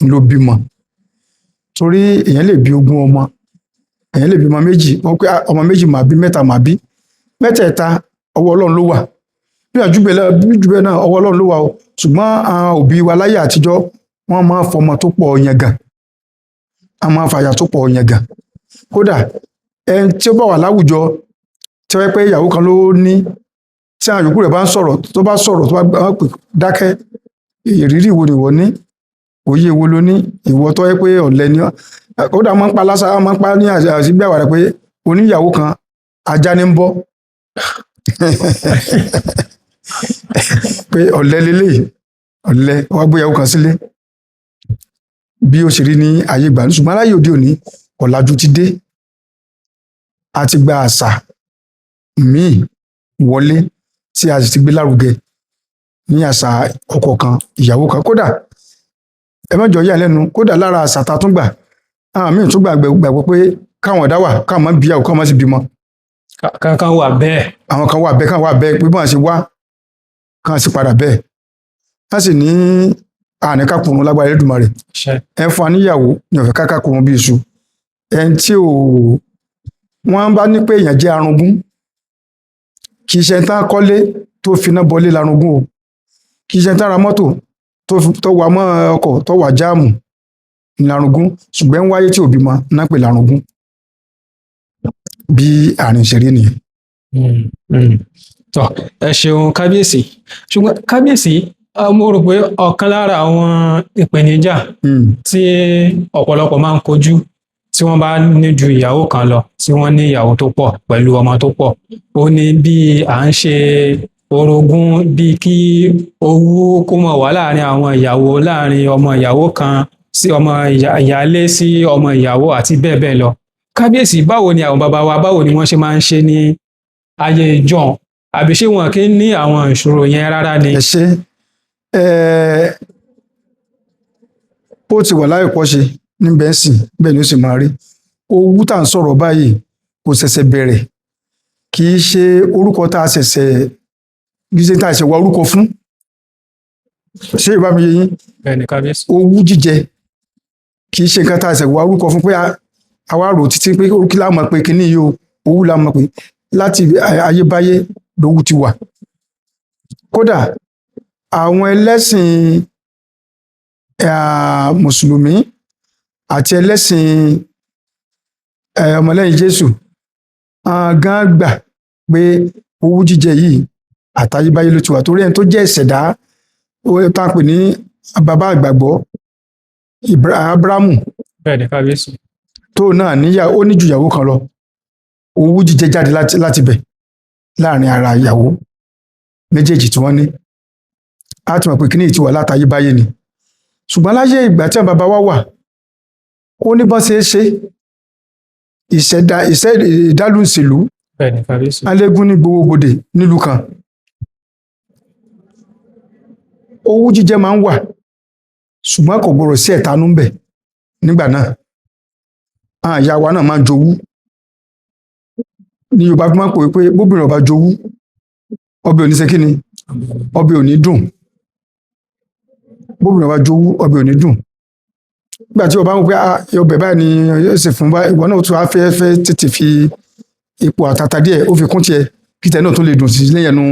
ló bímọ torí èèyàn lè bí ogún ọmọ èèyàn lè bímọ méjì wọn pé ọmọ méjì màá bí mẹ́ta màá bí mẹ́tẹ̀ẹ̀ta ọwọ́ Ọlọ́run ló wà bí àjùbẹ náà ọwọ́ Ọlọ́run ló wà o ṣùgbọ́n àwọn òbí wa láyé àtijọ́ wọ́n máa ń fọmọ tó pọ̀ yangàn a máa ń fàyà tó pọ̀ yangàn kódà ẹni tí ó bá wà láwùjọ tí wọ́n pẹ́ ìyàwó kan ló ní tí àwọn yòókù rẹ̀ bá ń sọ̀rọ̀ tó bá pè dákẹ́ ìrírí wo ni ìwọ ní òye wo ló ní ìwọ tó yẹ pé ọ̀lẹ ni kódà máa ń pa lásà máa ń pa ní àṣìgbàwà rẹ̀ pé oníyàwó kan ajá ní ń bọ́ pé ọ̀lẹ lélẹ́yìí ọ̀lẹ wá gbéyàwó kan sílé bí ó ṣe rí ní ayé ìgbà ṣùgbọ́n aláyé òde òní ọ̀làjú ti dé a ti gba àṣà míì wọlé tí a sì ti gbé lárugẹ ní àṣà ọkọ kan ìyàwó kan kódà ẹ mọ̀jọ yà lẹ́nu kódà lára àṣà tá a tún gbà àwọn míì tún gbàgbọ́ pé káwọn ọ̀dá wà káwọn má bíyàwó káwọn má sì bímọ. kankan wà bẹ́ẹ̀. àwọn kan wà bẹ́ẹ̀ káwọn wà bẹ́ẹ̀ pé bọ́n ṣe wá káwọn sì padà bẹ́ẹ̀ wọ́n sì ní àníkàkùnrin lágbára Elédùmarè ẹ fún wa níyàwó ní ọ̀fẹ́ kákàkùnrin bí iṣu ẹni tí wọ́n bá ní pé èèyàn jẹ́ arúgún kì í ṣe tán kọ́lé tó finá bọlé larúgún o kì í ṣe tán ra mọ́tò tó wà mọ́ ọkọ̀ tó wà jáàmù larúgún ṣùgbọ́n ń wáyé tí òbí mọ náà pè larúgún bí àárín ìṣeré nìyẹn. tọ ẹ ṣeun kábíyèsí ṣùgbọ́n kábíyèsí mo rò pé ọ̀kan lára àwọn ìpèníjà tí ọ̀pọ̀lọpọ̀ máa ń kojú tí wọ́n bá ní ju ìyàwó kan lọ tí wọ́n ní ìyàwó tó pọ̀ pẹ̀lú ọmọ tó pọ̀ ó ní bí à ń ṣe orogún bí kí owú kó mọ̀ wá láàrin àwọn ìyàwó láàrin ọmọ ìyàwó kan sí ọmọ ìyálé sí ọmọ ìyàwó àti bẹ́ẹ̀ bẹ́ẹ̀ lọ. kábíyèsí báwo ni àwọn bàbá wa báwo ni wọ́n ṣe máa ń ṣe ní ayé ìjọ́un àbí ṣé wọn kì í ní àwọn ìṣòro yẹn rárá ni. ẹ ṣe bó ti wà láìpọ̀ ṣe níbẹ̀ sì bẹ́ẹ̀ ni ó sì máa rí owú tá à ń sọ̀rọ̀ báyìí kò ṣẹ̀ṣẹ̀ bẹ̀rẹ̀ kì í ṣe orúkọ tá a ṣẹ̀ṣẹ̀ kì í ṣe tá a ṣe wá orúkọ fún ṣé ìbá mi yé yín owú jíjẹ kì í ṣe nǹkan tá a ṣẹ̀ wá orúkọ fún pé àwa rò títí pé orúkí la mọ̀ pé kíní yìí o owú la mọ̀ pé láti ayébáyé lówú ti wà kódà àwọn ẹlẹ́sìn mùsùlùmí àti ẹlẹ́sìn ọmọlẹ́yìn Jésù gan gbà pé owú jíjẹ yìí àtayébáyé ló ti wà torí ẹni tó jẹ́ ìṣẹ̀dá tá a pè ní bàbá àgbàgbọ́ Ábúráhámù tó náà ó ní ju ìyàwó kan lọ owú jíjẹ jáde láti bẹ̀ láàrin ara ìyàwó méjèèjì tí wọ́n ní a ti mọ̀ pé kíní ti wà látayébáyé ni ṣùgbọ́n láyé ìgbà tí àwọn bàbá wa wà ó ní bọ́n ṣe é ṣe ìdálù ìṣèlú alégún ní gbogbo gbòdè nílùú kan owú jíjẹ máa ń wà ṣùgbọ́n kò gbọdọ̀ sí ẹ̀tanú ń bẹ̀ nígbà náà àwọn ìyá wa náà máa ń jowú ní Yorùbá fi máa ń pòwe pé bóbìnrin ọba jowú ọbẹ̀ ò ní ṣe kí ni ọbẹ̀ ò ní dùn, bóbìnrin ọba jowú ọbẹ̀ ò ní dùn. Nígbà tí ọba ń pẹ́ ọbẹ̀ báyìí ni yóò ṣe fún báyìí, ìwọ náà tún á fẹ́ tètè fi epo àtàtà díẹ̀ ó fi kún tiẹ̀ kí tẹ̀ náà tó lè dùn sí lẹ́yìn ẹnu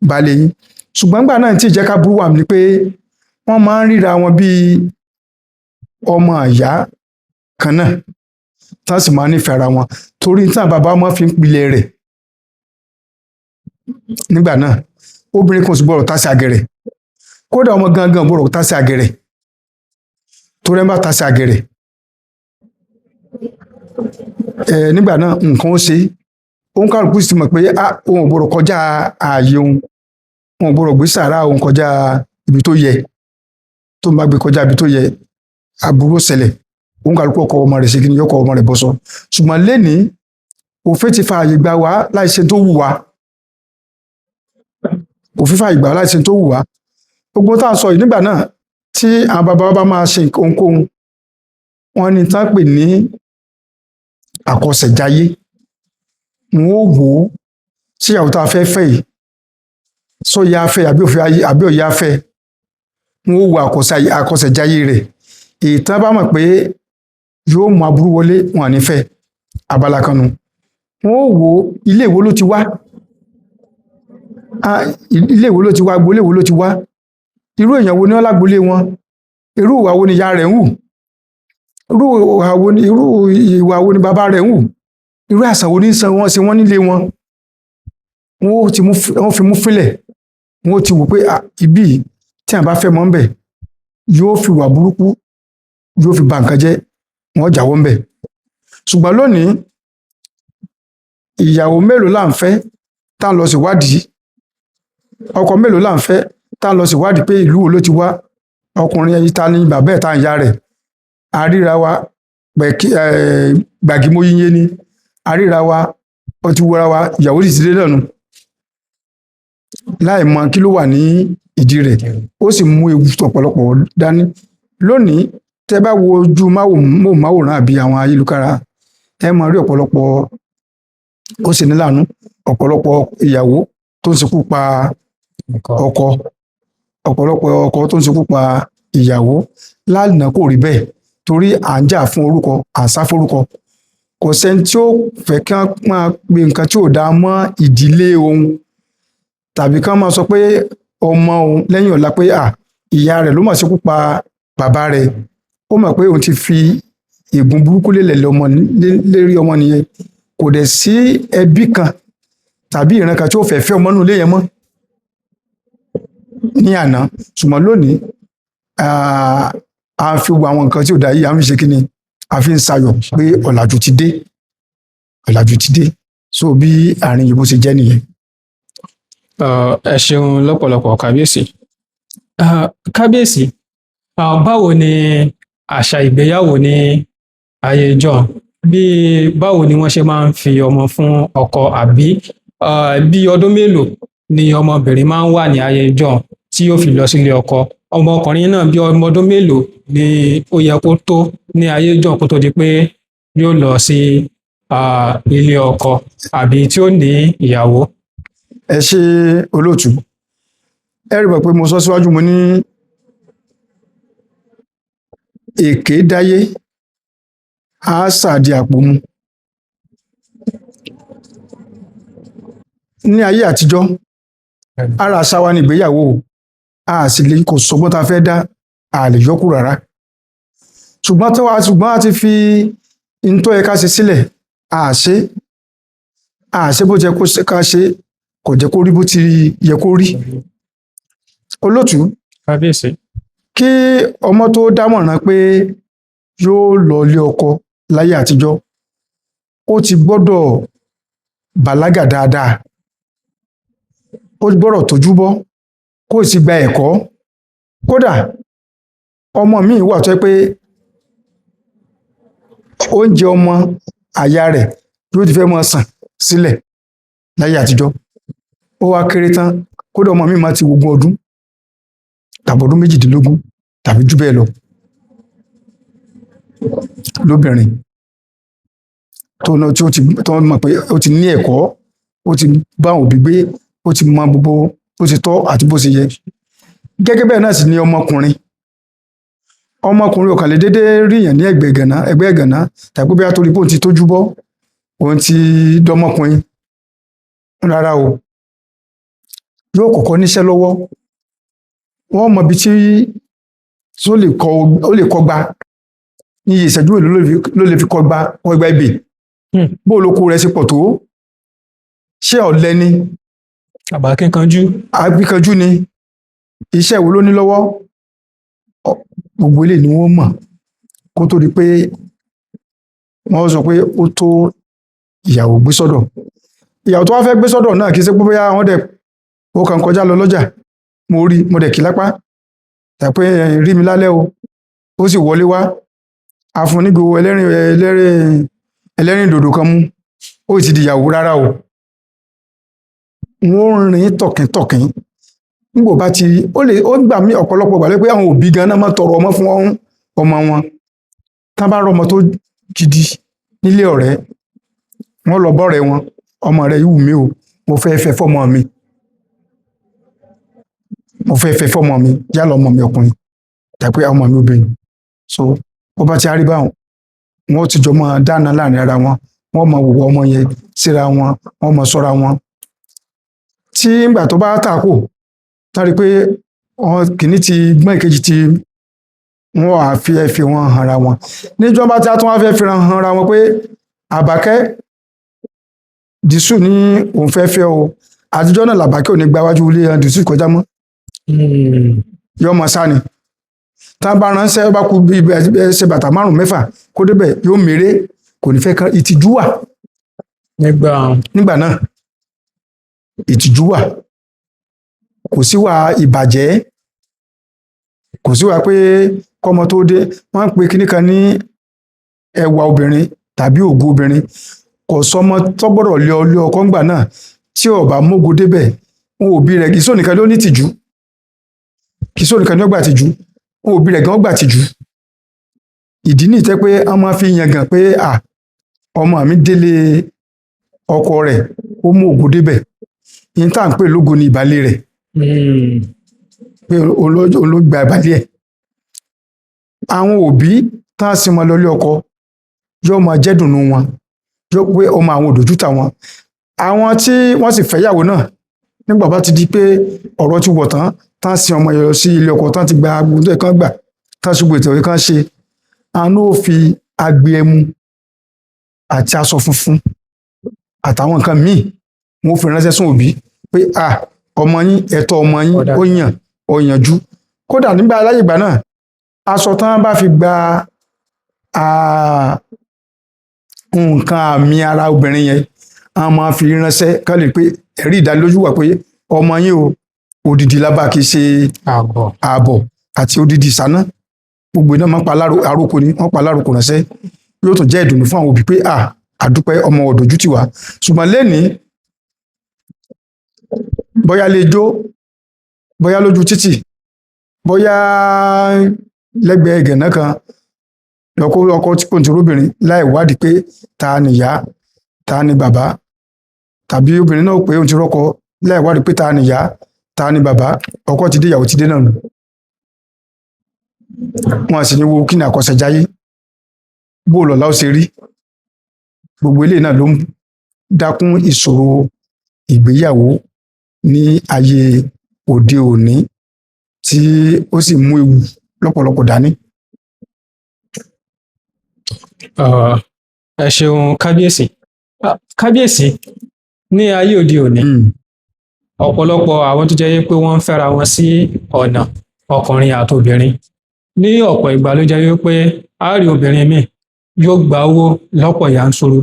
baálé yín. Ṣùgbọ́n nígbà náà tí ìjẹ́ ká burú wà ní pé wọ́n máa ń ríra wọn bíi ọmọ ìyá kan náà tí wọ́n sì máa ń nífẹ̀ẹ́ ara wọn torí tí àwọn bàbá wọn fi ń pilẹ̀ rẹ̀ nígbà náà. Obìnrin kan sì gbọ́dọ̀ tá sí àgẹ̀rẹ̀, kódà ọmọ gangan gbọ́dọ̀ tá sí àgẹ̀rẹ̀ torí ẹ bá tá sí àgẹ̀rẹ̀ nígbà náà nǹkan ó ṣe òun kálukú sì mọ̀ pé òun ò gbọ́dọ̀ kọjá ààyè òun ò gbọ́dọ̀ gbé sàárà òun kọjá ibi tó yẹ, tó ń bá gbé kọjá ibi tó yẹ aburú ṣẹlẹ̀, òun kálukú ọkọ ọmọ rẹ̀ ṣe kí ni yọkọ ọmọ rẹ̀ bọ́ sọ. Ṣùgbọ́n lénìí òfin ti fa àyè gbà wá láì ṣe tó wù wá, òfin fa àyè gbà wá láì ṣe tó wù wá. Gbogbo tá à ń sọ yìí nígbà náà tí àwọn bàbá wa bá máa ṣe ohunkóhun wọn ní tán pè ní àkọsẹ̀jayé, wọn ó wò ó sí ìyàwó tá a fẹ́ fẹ́ yìí sọ ya fẹ́ àbí ọ̀ya fẹ́, wọn ó wo àkọsẹ̀jayé rẹ̀. Èyí tán bá mọ̀ pé yóò mú aburú wọlé wọn à ní fẹ́, abala kan nu. Wọn ó wo ilé ìwó ló ti wá, ilé ìwó ló ti wá, agboolé ìwó ló ti wá, irú èèyàn wo ni wọ́n lágboolé wọn, irú ìwà wo ni ìyá rẹ̀ ń hù, irú ìwà wo ni bàbá rẹ̀ ń hù, irú àṣà wo ni ń san wọ́n ṣe wọ́n nílé wọn. Wọ́n fi mú fílẹ̀, wọ́n ti wò pé ibi tí àwọn bá fẹ́ mọ́ ń bẹ̀ yóò fi wà burúkú yóò fi ba nǹkan jẹ́, wọ́n jáwọ́ ń bẹ̀. Ṣùgbọ́n lónìí ìyàwó mélòó là ń fẹ́ tá ń lọ síwádìí, ọkọ mélòó là ń fẹ́ tá ń lọ síwádìí pé ìlú wo ló ti wá, ọkùnrin ẹni ta ni bàbá ẹ̀ tá ń ya rẹ̀, àríra wa gbàgímóyíyé ni, àríra wa ọtí wọra wa ìyàwó sì ti dé lọ́nu láì mọ kí ló wà ní ìdí rẹ̀, ó sì mú ewu ọ̀pọ̀lọpọ̀ dání. Lónìí tẹ́ bá wo ojú máwòrán àbí àwọn ayélujára ẹ máa rí ọ̀pọ̀lọpọ̀, ó sì ní láàánú, ọ̀pọ̀lọpọ̀ ìyàwó tó ń ṣekú pa ọkọ, ọ̀pọ̀lọpọ̀ ọkọ tó ń ṣekú pa ìyàwó. Lánàá kò rí bẹ́ẹ̀ torí à ń jà fún orúkọ, à ń sá fórúkọ. Kò sẹ́ni tí ó fẹ́ kí wọ́n máa pe nǹkan tí ò dáa mọ́ ìdílé òun tàbí kí wọ́n máa sọ pé ọmọ òun lẹ́yìn ọ̀la pé ìyá rẹ̀ ló mà ṣekú pa bàbá rẹ̀. Ó mọ̀ pé òun ti fi ègún burúkú lélẹ̀ lérí ọmọ nìyẹn. Kò dẹ̀ sí ẹbí kan tàbí ìran kan tí ó fẹ́ ọmọ nínú ilé yẹn mọ́ ní àná. Ṣùgbọ́n lónìí a fi wo àwọn nǹkan tí ò dáa yìí, a fi ṣe kí ni, a fi ń sayọ̀ pé ọ̀làjú ti dé, ọ̀làjú ti dé. So bí àárín yìí bó ṣe jẹ́ nìyẹn. Ẹ ṣeun lọ́pọ̀lọpọ̀ kábíyèsí. Kábíyèsí, báwo ni àṣà ìgbéyàwó ní ayé ìjọ́un, báwo ni wọ́n ṣe máa ń fi ọmọ fún ọkọ, àbí bí ọdún mélòó ni ọmọbìnrin máa ń wà ní ayé ìjọ́un tí yóò fi lọ sílé ọkọ, ọmọkùnrin náà bí ọmọ ọdún mélòó ni ó yẹ kó tó ní ayé ìjọ́un kó tó di pé yóò lọ sí ilé ọkọ àbí tí ó ní ìyàwó? Ẹ ṣe olóòtú, ẹ rí bọ̀ pé mo sọ síwájú, mo ní èké dáyé àásà di àpò mu. Ní ayé àtijọ́ ara àṣà wa ní ìgbéyàwó, a sì lè kò sọgbọ́n tá a fẹ́ dá, a lè yọkù rárá. Ṣùgbọ́n a ti fi ntọ́ yẹ ká ṣe sílẹ̀, a ṣe bó jẹ́ ká ṣe, kò jẹ́ kó rí bó ti yẹ kó rí. Olóòtú, kábíyèsí, kí ọmọ tó dámọ̀ràn pé yóò lọ ilé ọkọ láyé àtijọ́, ó ti gbọ́dọ̀ bàlágà dáadáa, ó gbọ́dọ̀ tójú bọ́, kó sì gba ẹ̀kọ́. Kódà ọmọ míì wà tó yẹ pé oúnjẹ ọmọ àyà rẹ̀ yóò ti fẹ́ mọ́ sàn sílẹ̀ láyé àtijọ́. Ó wá kéré tán, kódà ọmọ míì máa ti ogún ọdún tàbí ọdún 18 tàbí jù bẹ́ẹ̀ lọ. lóbìnrin tó mọ̀ pé ó ti ní ẹ̀kọ́, ó ti bá òbí gbé, ó ti mọ gbogbo bó ṣe tọ́ àti bó ṣe yẹ. Gẹ́gẹ́ bẹ́ẹ̀ náà sì ni ọmọkùnrin ò kàn lè dédé ríyàn ní ẹgbẹ́ ẹ̀gànná tàbí bí a torí pé òun ti tójú bọ́, òun ti dọmọkùnrin. Rárá o, yóò kọ́kọ́ níṣẹ́ lọ́wọ́, wọ́n mọ ibi tí ó lè kọ́gbá ní iye ìṣẹ́jú èlò ló lè fi kọ́gbá ibè. Bó olóko rẹ̀ ṣe pọ̀ tó, ṣé ọ̀lẹ ni àbíkanjú ni, iṣẹ́ wo ló ní lọ́wọ́, gbogbo ilé ni wọ́n mọ̀ kó tó di pé wọ́n sọ pé ó tó ìyàwó gbé sọ́dọ̀. Ìyàwó tó wá fẹ́ gbé sọ́dọ̀ náà kì í ṣe pé bóyá wọ́n dẹ̀ ó kàn kọjá lọ lọ́jà, mo dẹ̀ kí lápá tàbí rí mi lálẹ́ o, ó sì wọlé wá, afúnigo ẹlẹ́rìn dòdò kan mú, ó ti di ìyàwó. Rárá o, wọ́n rìn tọ̀kíntọ̀kín. Nígbò bá ti ó gbà mí ọ̀pọ̀lọpọ̀ gbà pé àwọn òbí gan náà máa tọrọ ọmọ fún ọmọ wọn. Tán bá rọmọ tó gidi nílé ọ̀rẹ́, wọ́n lọ bọ́rẹ̀ wọn, ọmọ rẹ̀ yìí wù mí o, mo fẹ́ fẹ́ fọ́mọ mi, yálà ọmọ mi ọkùnrin tàbí ọmọ mi obìnrin. So bó bá ti rí báwọn, wọ́n ti jọ máa dáná láàrin ara wọn, wọ́n máa wò ọmọ yẹn síra wọn, wọ́n máa ṣọ́ra wọn. Tí ìgbà tó bá tàkò tán rí pé kìíní ti gbọ́n ìkejì tí wọ́n á fi wọn hanra wọn. Níjọ́ bá tí a tún wá fẹ́ fi hanra wọn pé Àbákẹ́ Dìsù ní òun fẹ́ o, àtijọ́ náà làbákẹ́ ò ní gbáwájú ilé Dìsù kọjá mọ́, yóò mọ sáni. Tá bá ránṣẹ́ bá kú bí ṣe bàtà 5-6 kó débẹ̀, yóò mèrè, kò ní fẹ́ kan. Ìtìjú wà nígbà náà, ìtìjú wà, kò síwà ìbàjẹ́, kò síwà pé kọ́mọ tó dé. Wọ́n ń pe kíní kan ní ẹwà obìnrin tàbí ògo obìnrin. Kò sọmọ tó gbọ́dọ̀ lé ọkọ ńgbà náà tí ò bá mógo débẹ̀. Wọn òbí rẹ̀ kì í sónìkan ló ní tìjú, kì í sónìkan ní ó gbà tìjú, wọn òbí rẹ̀ gan gbà tìjú. Ìdí nìyí tẹ́ pé wọ́n máa fi yangàn pé ọmọ mi délé ọkọ rẹ̀, ó mú ògo débẹ̀. Ìyẹn tá à ń pè lógo ní ìbálẹ̀ rẹ̀, pé olóògbà ìbálẹ̀ ẹ̀. Àwọn òbí tá a sì mọ lọlé ọkọ yóò máa jẹ́ dùnnú wọn, yóò pé ọmọ àwọn òdòjútà wọn. Àwọn tí wọ́n sì fẹ́yàwó náà, nígbà bá ti di pé ọ̀rọ̀ ti wọ̀ tán sin ọmọ yẹn lọ sí ilé ọkọ, tán ti gba agbóhùn kan gbà, tán ṣùgbọ́n ètò ìkan ṣe, àwọn ó fi agbe ẹmu àti aṣọ funfun àtàwọn nǹkan míì wọ́n fi ránṣẹ́ sún òbí pé ọmọ yín, ẹ̀tọ́ ọmọ yín ó yànjú. Kódà nígbà láyé ìgbà náà, aṣọ tán bá fi gba nǹkan àmì ara obìnrin yẹn, a máa fi ránṣẹ́ ká lè pé ẹ̀rí ìdánilójú wà pé ọmọ yín o, odidi lábá kìí ṣe ààbọ̀ àti odidi ìsáná. Gbogbo iná máa ń pa aróko ni, wọ́n pa alároko ránṣẹ́. Yóò tún jẹ́ ìdùnnú fún àwọn òbí pé àdúpẹ́ ọmọ ọ̀dọ́jú ti wà. Ṣùgbọ́n lénìí, bóyá lè jó, bóyá lójú títì, bóyá lẹ́gbẹ̀ẹ́ ìgànná kan, ọkọ tí kò ní obìnrin láì wádìí pé ta ni ìyá, ta ni bàbá, tàbí obìnrin náà pé òun ti rọ́kọ láì wádìí pé ta ni ìyá, ta ni bàbá, ọkọ ti dé, ìyàwó ti dé náà nù. Wọn sì ní wo kí ni àkọsẹ̀jáyé, bó lọ̀la ó ṣe rí. Gbogbo eléyìí náà ló ń dákún ìṣòro ìgbéyàwó ní ayé òde òní, tí ó sì mú ewu lọ́pọ̀lọpọ̀ dání. Ẹ ṣeun kábíyèsí. Ní ayé òde òní, ọ̀pọ̀lọpọ̀ àwọn tó jẹ́ pé wọ́n ń fẹ́ra wọn sí ọ̀nà ọkùnrin àti obìnrin. Ní ọ̀pọ̀ ìgbà ló jẹ́ wípé a rí obìnrin míì yóò gba owó lọ́pọ̀ yanturu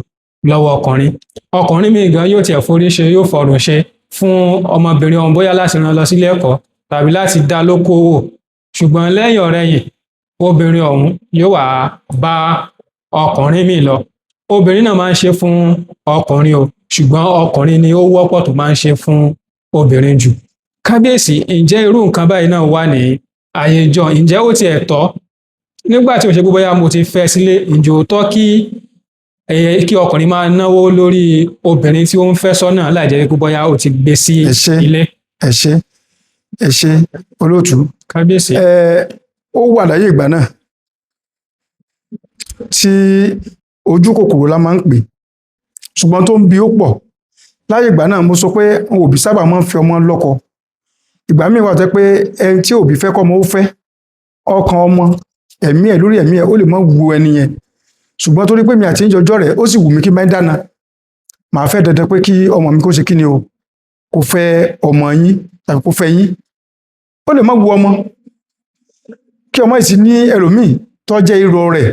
lọ́wọ́ ọkùnrin míì gan yóò tiẹ̀ forí ṣe, yóò fọrùn ṣe fún ọmọbìnrin ọ̀hún, bóyá láti rán lọ sílé ẹ̀kọ́ tàbí láti dá lókòwò. Ṣùgbọ́n lẹ́yìn ọ̀rẹyìn, obìnrin ọ̀hún yóò wá bá ọkùnrin míì lọ. Obìnrin náà máa ń ṣe fún ọkùnrin o, ṣùgbọ́n ọkùnrin ni ó wọ́pọ̀ tó máa ń ṣe fún obìnrin jù. Kábíyèsí, ǹjẹ́ irú nǹkan báyìí náà wà ní ayé ìjọ? Ǹjẹ́ ó tiẹ̀ tọ́ nígbà tí o ṣe pé bóyá mo ti fẹ́ sílé, ǹjẹ́ ó tọ́ kí ọkùnrin máa náwó lórí obìnrin tí ó ń fẹ́ sọ́nà láì jẹ́ pé bóyá ó ti gbé sí ilé? ẹ ṣé olóòtú. Kábíyèsí. Ó wà láyé ìgbà náà tí ojú kòkòrò la máa ń pè, ṣùgbọ́n tó ń bi ó pọ̀. Láyé ìgbà náà mo sọ pé òbí sábà máa ń fi ọmọ lọ́kọ. Ìgbà míì wà tó pé ẹni tí òbí fẹ́ kọ́ ọmọ ó fẹ́, ọkàn ọmọ ẹ̀mí ẹ̀ lórí ẹ̀mí ẹ̀ ó lè má wu ẹni yẹn, ṣùgbọ́n torí pé mi àti ń jọjọ́ rẹ̀ ó sì wù mí kí n máa dáná, màá fẹ́ dandan pé kí ọmọ mi kó ṣe kí ni o, kó fẹ́ ọmọ yín tàbí kó fẹ́ yín. Ó lè má wu ọmọ kí ọmọ yìí sì ní ẹlòmíì tó jẹ́ irọ́ rẹ̀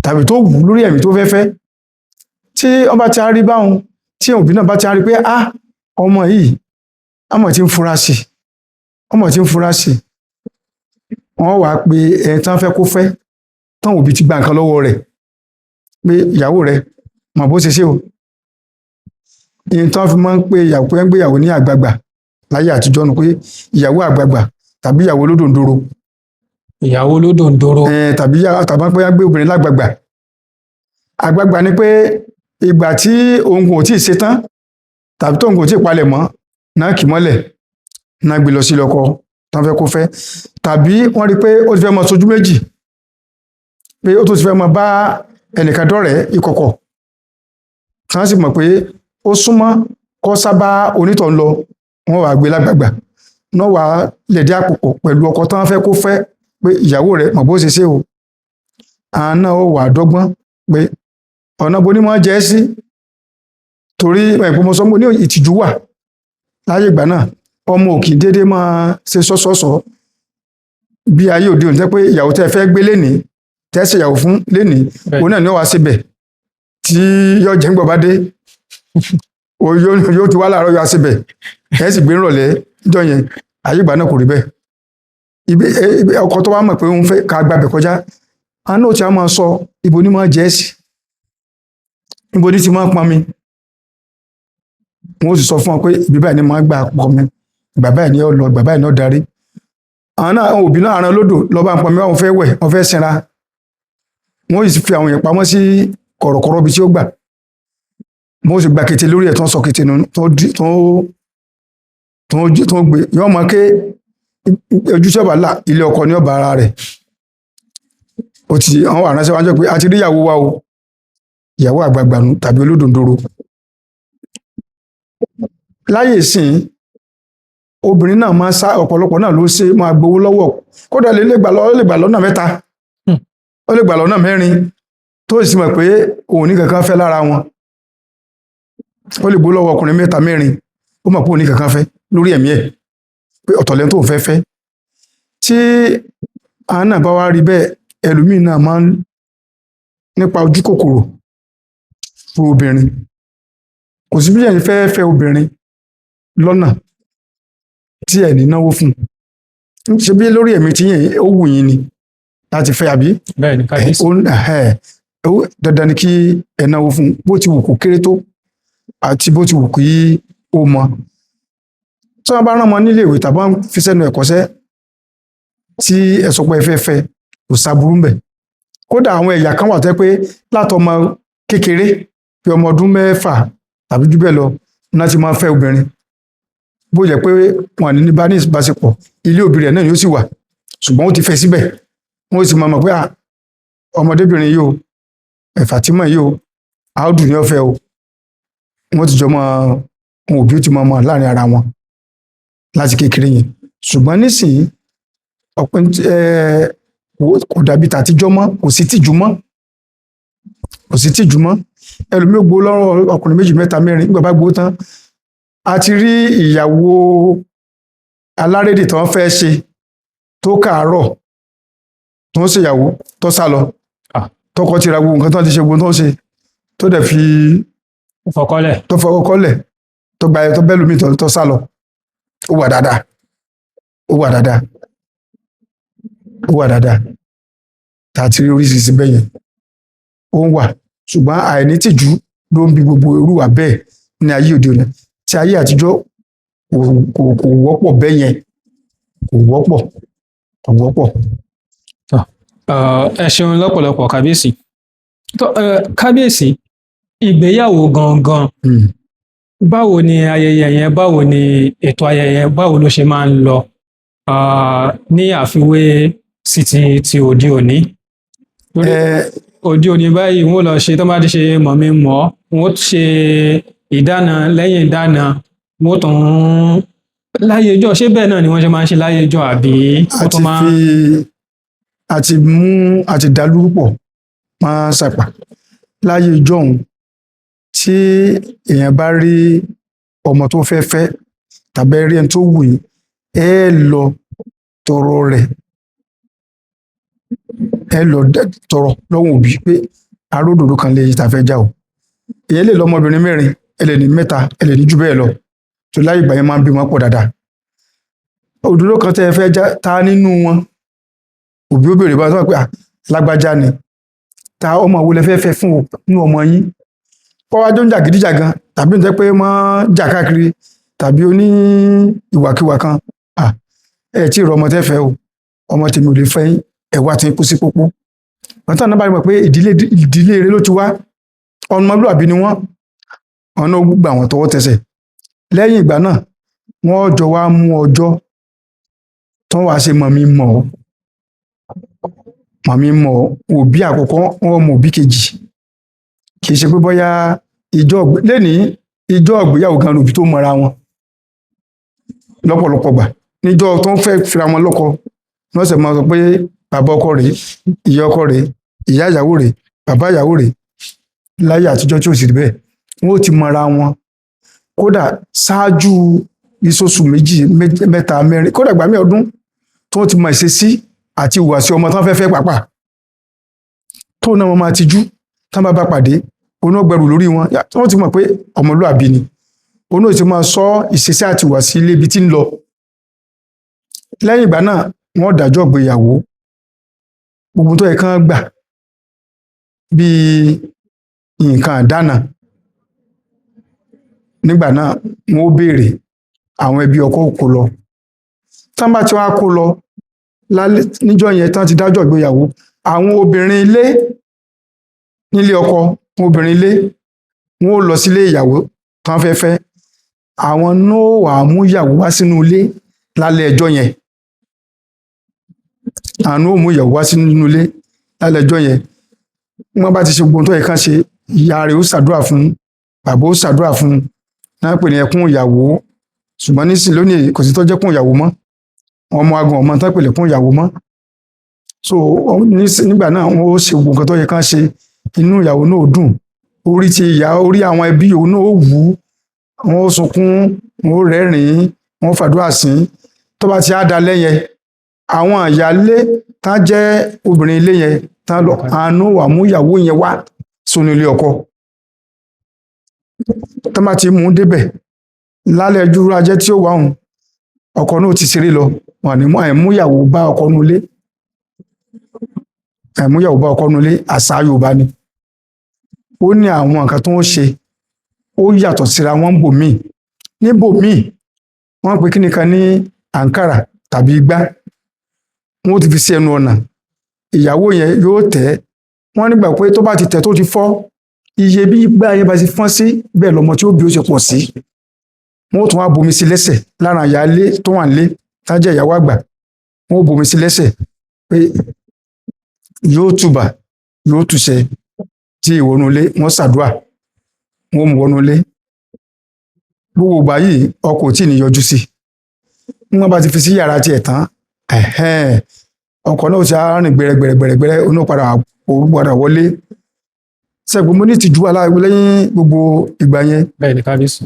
tàbí tó wù lórí ẹ̀mí tó fẹ́ fẹ́. Tí wọ́n bá ti á rí báwọn, tí òbí náà bá ti á rí pé ọmọ yìí ọmọ tí ń fura sí, wọ́n wàá pe ẹni tí wọ́n fẹ́ kó fẹ́, táwọn òbí ti gba nǹkan lọ́wọ́ rẹ̀ pé ìyàwó rẹ̀ mọ̀ bó ṣe ṣe o. Ìyẹn tí wọ́n fi máa ń pe ìyàwó pé ń gbéyàwó ní àgbààgbà láyé àtijọ́ nu pé ìyàwó àgbààgbà tàbí ìyàwó lódòǹdoro. Ìyàwó lódòǹdoro. Tàbí pé wọ́n gbé obìnrin lágbààgbà. Àgbààgbà ni pé ìgbà tí òun kò tí ì ṣe tán tàbí tóun kò tí ì palẹ̀ mọ́ náà kì mọ́lẹ̀ náà gbé lọ sí ilé ọkọ tán fẹ́ kó fẹ́, tàbí wọ́n rí pé ó ti fẹ́ mọ sojú méjì, pé ó tó ti fẹ́ mọ bá ẹnìkan dọ́rẹ̀ẹ́ ìkọ̀kọ̀, tí wọ́n sì mọ̀ pé ó súnmọ́ kó sábà onítọ̀hún lọ, wọ́n wàá gbé lágbààgbà, wọ́n wàá lẹ̀dí àpòpọ̀ pẹ̀lú ọkọ tán fẹ́ kó fẹ́ pé ìyàwó rẹ̀ mọ̀ bó ṣe ṣe o. Àwọn náà ó wàá dọ́gbọ́n pé ọ̀nà bo ni wọ́n jẹ́ sí, torí ẹ̀pọ̀ mo sọ mo ní ìtìjú wà láyé ìgbà náà. Ọmọ òkì déédéé máa ṣe sọ́sọ́sọ́ bí ayé òde òní, tẹ́ pé ìyàwó tẹ́ fẹ́ gbé lénìí, tẹ́ ṣe ìyàwó fún lénìí, òun náà ni ó wá síbẹ̀ tí yóò jẹ́ ń gbọ́ bá dé, yóò ti wá láàárọ̀ yóò wá síbẹ̀, ẹ̀ sì gbé ńrọ̀lẹ́ níjọ́ yẹn. Ayé ìgbà náà kò rí bẹ́ẹ̀. Ọkọ tó wá mọ̀ pé òun fẹ́ ká gbàbẹ̀ kọjá, àwọn náà ti á máa sọ ibo ni máa jẹ́ sí, ibo ni ti máa pọn mi. Wọ́n sì sọ fún ọ pé ibi báyìí ni máa gbà pọ̀ mi, ìgbà báyìí ni ó lọ, ìgbà báyìí ni ó darí. Àwọn òbí náà àrán lódò lọ́ba ń pọn mi, wọ́n fẹ́ wẹ̀, wọ́n fẹ́ sinra. Wọ́n sì fi àwọn èèyàn pamọ́ sí kọ̀rọ̀kọ̀rọ̀ ibi tí ó gbà. Wọ́n sì gba kété lórí ẹ̀ tó ń sọ kété nù tó ń gbé. Yọ́ mọ̀ ké ojúṣe ọba là ilé ọkọ ní ọba ara rẹ̀. Àwọn àránṣẹ́ wájú pé a ti rí ìyàwó wa o, ìyàwó àgbààgbà nù tàbí olódòǹdoro. Láyé ìsìn obìnrin náà máa sá, ọ̀pọ̀lọpọ̀ náà ló ṣe máa gbowó lọ́wọ́, kódà lè gbà lọ́nà mẹ́ta, ó lè gbà lọ́nà mẹ́rin, tó sì mọ̀ pé òun ní kankan fẹ́ lára wọn. Ó lè gbowó lọ́wọ́ ọkùnrin mẹ́ta mẹ́rin, ó mọ̀ pé òun ní kankan fẹ́ lórí ẹ̀mí ẹ̀, pé ọ̀tọ̀lẹ́ tó ń fẹ́. Tí àwọn náà bá wá rí bẹ́ẹ̀, ẹlòmíì náà máa ń nípa ojú kòkòrò fún obìnrin. Kò sí bí ẹ̀yin fẹ́ obìnrin lọ́nà tí ẹ̀ ní náwó fún. Ṣé bí lórí ẹ̀mí tí yẹn ó wù yín ni láti fẹ́, àbí? Bẹ́ẹ̀ni, kábíyèsí. Dandan ni kí ẹ náwó fún, bó ti wù kó kéré tó àti bó ti wù kí ó mọ. Tí wọ́n bá rán ọmọ nílé ìwé tàbí wọ́n fi sẹ́nu ẹ̀kọ́ṣẹ́ tí ẹ sọ pé ẹ fẹ́ kò sáburú ńbẹ̀. Kódà àwọn ẹ̀yà kan wà tẹ́ pé látọmọ kékeré bí ọmọ ọdún 6 tàbí jù bẹ́ẹ̀ lọ náà ti máa fẹ́ obìnrin. Bó jẹ́ pé wọn ní bá ní ìbáṣepọ̀, ilé òbí rẹ̀ náà yóò sì wà, ṣùgbọ́n ó ti fẹ́ síbẹ̀. Wọ́n sì máa mọ̀ pé ọmọdébìnrin yìí o, Fátímà yìí o, Áùdù ni ó fẹ́ o. Wọ́n ti jọ mọ ohun òbí ó ti mọ láàrin ara wọn láti kékeré yẹn. Ṣùgbọ́n nísìnyí kò dàbí tàtijọ́ mọ́, kò sí tìjú mọ́. Ẹlòmíì ó gbowó lọ́rọ̀ ọkùnrin 2, 3, 4, nígbà bá gbowó tán. A ti rí ìyàwó alárédè tó ń fẹ́ ṣe tó kàárọ̀ tó ń ṣèyàwó tó sá lọ, tọkọ ti ra gbogbo nǹkan tó ti ṣe gbogbo tó ń ṣe, tó dẹ̀ fi fọkọ́lẹ̀ tó gba ẹ̀ tó bẹ́ẹ̀ lómi tó sá lọ. Ó wà dáadáa tá a ti rí oríṣiríṣi bẹ́ẹ̀ yẹn ó ń wà, ṣùgbọ́n àìní tìjú ló ń bi gbogbo irú wà bẹ́ẹ̀ ní ayé òde òní. Tí ayé àtijọ́ kò wọ́pọ̀ bẹ́ẹ̀ yẹn, kò wọ́pọ̀. Ẹ ṣeun lọ́pọ̀lọpọ̀ kábíyèsí. Kábíyèsí, ìgbéyàwó gangan, báwo ni ayẹyẹ yẹn, báwo ni ètò ayẹyẹ yẹn, báwo ló ṣe máa ń lọ ní àfiwé sí ti òde òní? Torí òde òní báyìí wọ́n lọ ṣe, tó bá ti ṣe mọ̀mí mọ́, wọ́n ṣe ìdána, lẹ́yìn ìdána wọ́n tún láyé ijọ́, ṣé bẹ́ẹ̀ náà ni wọ́n ṣe máa ń ṣe láyé ijọ́ àbí wọ́n tún máa àti dàlúrúpọ̀ máa ṣàpà láyé ijọ́ òun. Tí èèyàn bá rí ọmọ tó fẹ́ fẹ́ tàbí rí ẹni tó wù yín, ẹ lọ tọrọ rẹ̀, ẹ lọ tọrọ lọ́wọ́ òbí pé aródòdó kan lè ta fẹ́ já o. Èyàn lè lọ́mọbìnrin 4, ẹ lè ní 3, ẹ lè ní jù bẹ́ẹ̀ lọ, tó láyé ìgbà yẹn máa ń bímọ pọ̀ dáadáa. Òdòdó kan tẹ́ ẹ fẹ́ já, ta nínú wọn, òbí ó béèrè bá sọ pé lágbájá ni, ta ọmọ wo lẹ fẹ́ fẹ́ fún nínú ọmọ yín. Kọ́wájọ́ ń jà gídíjàgan tàbí ń jẹ́ pé mọ́ jà káàkiri tàbí ó ní ìwàkiwà kan, ẹ tí ì rọ ọmọ tẹ́ fẹ́ o, ọmọ tèmi ò lè fẹ́ yín, ẹ̀wà tí ń kú sí pópó. Wọ́n tàn náà bá rí mọ̀ pé ìdílé eré ló ti wá, ọmọlúàbí ni wọ́n, ọ̀nà ó gbà wọ́n tọwọ́ tẹsẹ̀. Lẹ́yìn ìgbà náà wọ́n jọ wá mú ọjọ́ tó wá ṣe mọ̀mí mọ̀ ọ́, mọ̀mí mọ̀ ọ́, òbí àkọ́kọ́ wọ́n mọ òbí kejì. Kì í ṣe pé bóyá ìjọ ìgbéyàwó gan òbí tó mọra wọn lọ́pọ̀lọpọ̀ gbà. Níjọ́ tó ń fẹ́ fira wọn lọ́kọ wọ́n sì máa sọ pé bàbá ọkọ rèé, ìyá ọkọ rèé, ìyá ìyàwó rèé, bàbá ìyàwó rèé. Láyé àtijọ́ tí ò sì rí bẹ́ẹ̀, wọ́n ó ti mọra wọn kódà ṣáájú ìṣoṣù 2, 3, 4, kódà ìgbà míì ọdún, tó ti mọ ìṣesí àti ìhùwàsí ọmọ tán fẹ́ pàápàá, tó náà wọn máa tijú tán bá pàdé, oná gbẹrù lórí wọn, wọ́n ti mọ̀ pé ọmọlúàbí ni, oná ti máa sọ ìṣesí àti ìhùwàsí ilé ibi tí ń lọ. Lẹ́yìn ìgbà náà wọ́n dájọ́ ìgbéyàwó, gbogbo tó yẹ kán gbà bíi nǹkan àdána, nígbà náà wọ́n ó béèrè, àwọn ẹbí ọkọ kó lọ. Tán bá ti wá kó lọ níjọ́ yẹn tán ti dájọ́ ìgbéyàwó, àwọn obìnrin ilé nílé ọkọ, obìnrin ilé wọn ó lọ sílé ìyàwó tán fẹ́ fẹ́, àwọn náà wà mú ìyàwó wá sínú ilé lálẹ́ ẹjọ́ yẹn, àwọn náà mú ìyàwó wá sínú ilé lálẹ́ ẹjọ́ yẹn. Wọ́n bá ti ṣe gbogbo tó yẹ kán ṣe, ìyá rẹ̀ ó ṣàdúrà fún, bàbá ó ṣàdúrà fún, náà pè ní ẹkún ìyàwó. Ṣùgbọ́n nísìnyí lónìí kò sí tó jẹ́ kún ìyàwó mọ́, wọn mọ agan ọmọ tán pè lẹ́kún ìyàwó mọ́. So nígbà náà wọ́n ó ṣe gbogbo nǹkan tó yẹ kán ṣe, inú ìyàwó náà ó dùn, orí ti ìyá, orí àwọn ẹbí òun náà ó wú, wọn ó sunkún, wọn ó rẹ́rìn-ín, wọn ó fàdúrà sí. Tó bá ti á dalẹ́ yẹn, àwọn ìyálé tán jẹ́ obìnrin ilé yẹn tán lọ, àánú wà mú ìyàwó yẹn wá sínú ilé ọkọ. Tán bá ti mú débẹ̀ lálẹ́ ẹjú ajẹ́ tí ó wà hùn, ọkọ náà ti ṣeré lọ, wọn ní àìmúyàwó bá ọkọ nulé, àìmúyàwó bá ọkọ nulé, àṣà Yorùbá ni. Ó ní àwọn nǹkan tó ń ṣe, ó yàtọ̀ síra wọn bòmíì. Níbòmíì wọ́n pe kíni kan ní àǹkàrà tàbí igbá, wọ́n ti fi sí ẹnu ọ̀nà, ìyàwó yẹn yóò tẹ̀, wọ́n nígbà pé tó bá ti tẹ̀ tó ti fọ́, iye bí igbá yẹn bá ti fọ́n sí, bẹ́ẹ̀ lọmọ tí ó bí ó ṣe pọ̀ sí. Wọ́n tún wá bomi sí lẹ́sẹ̀ lára ìyáálé tó wà nílé tá jẹ́ ìyàwó àgbà, wọ́n bomi sí lẹ́sẹ̀ pé yóò tùbà yóò tùṣẹ, tí ìwọnú ilé wọ́n ṣàdúrà, wọ́n mú wọnú ilé. Gbogbo ìgbà yìí ọkọ ò tí ì ní yọjú sí, wọ́n bá ti fi sí yàrá tiẹ̀ tán, ọkọ náà ti rìn gbẹ̀rẹ̀gbẹ̀rẹ̀ oní padà wọlé. Ṣẹ́gun mo ní ìtìjú aláàgbé lẹ́yìn gbogbo ìgbà yẹn. Bẹ́ẹ̀ ni kábíyèsí.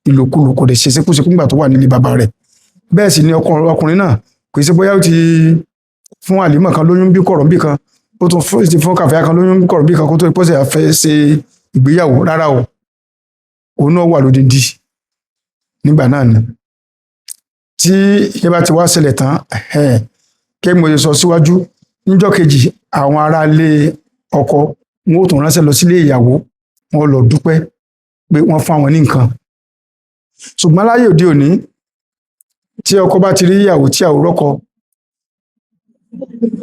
ìlòkulò, kò lè ṣe ṣekúṣekú nígbà tó wà nílé bàbá rẹ̀. Bẹ́ẹ̀ sì ni ọkùnrin náà kò sí bóyá ó ti fún Àlímọ̀ kan lóyún bí kọ̀rọ̀ bí kan, ó tún ti fún Kàfáyà kan lóyún bí kọ̀rọ̀ bí kan kó tó pọ́sẹ̀ fẹ́ ṣe ìgbéyàwó. Rárá o, òun náà wà lódindi nígbà náà ni. Tí ìyẹn bá ti wá ṣẹlẹ̀ tán, kí mo sọ síwájú, níjọ́ kejì àwọn aráalé ọkọ wọn ò tún ránṣẹ́ lọ sílé ìyàwó, wọn lọ dúpẹ́ pé wọ́n fún àwọn ní nǹkan. Ṣùgbọ́n láyé òde òní, tí ọkọ bá ti rí ìyàwó tí ìyàwó rọ́kọ,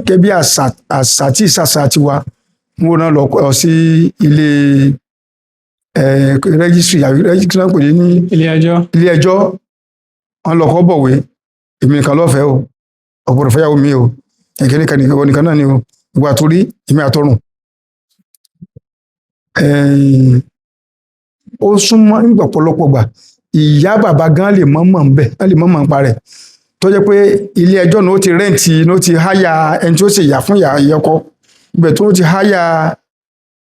gẹ́gẹ́ bí àṣà tí ìṣàṣà ti wá, wọn náà lọ sí ilé rẹ́gísírì náà pè ní ilé ẹjọ́, wọn lọ kọ́ bọ̀wé, èmi nìkan lọ́fẹ̀ẹ́ o, ọ̀pọ̀lọpọ̀ fẹ́yàwó mi o, ẹ̀kẹ́ nìkan náà ni o, ìwà torí èmi àtọrùn. Ó súnmọ́ nígbà ọ̀pọ̀lọpọ̀ gbà ìyá bàbá gan lè mọ̀ọ́mọ̀ ń bẹ̀, lè mọ̀ọ́mọ̀ ń parẹ̀, tó jẹ́ pé ilé ẹjọ́ náà ó ti rẹ́ǹtì, ní ó ti háyà ẹni tí ó ṣe ìyá fún ìyá ọkọ, ibẹ̀ tó ti háyà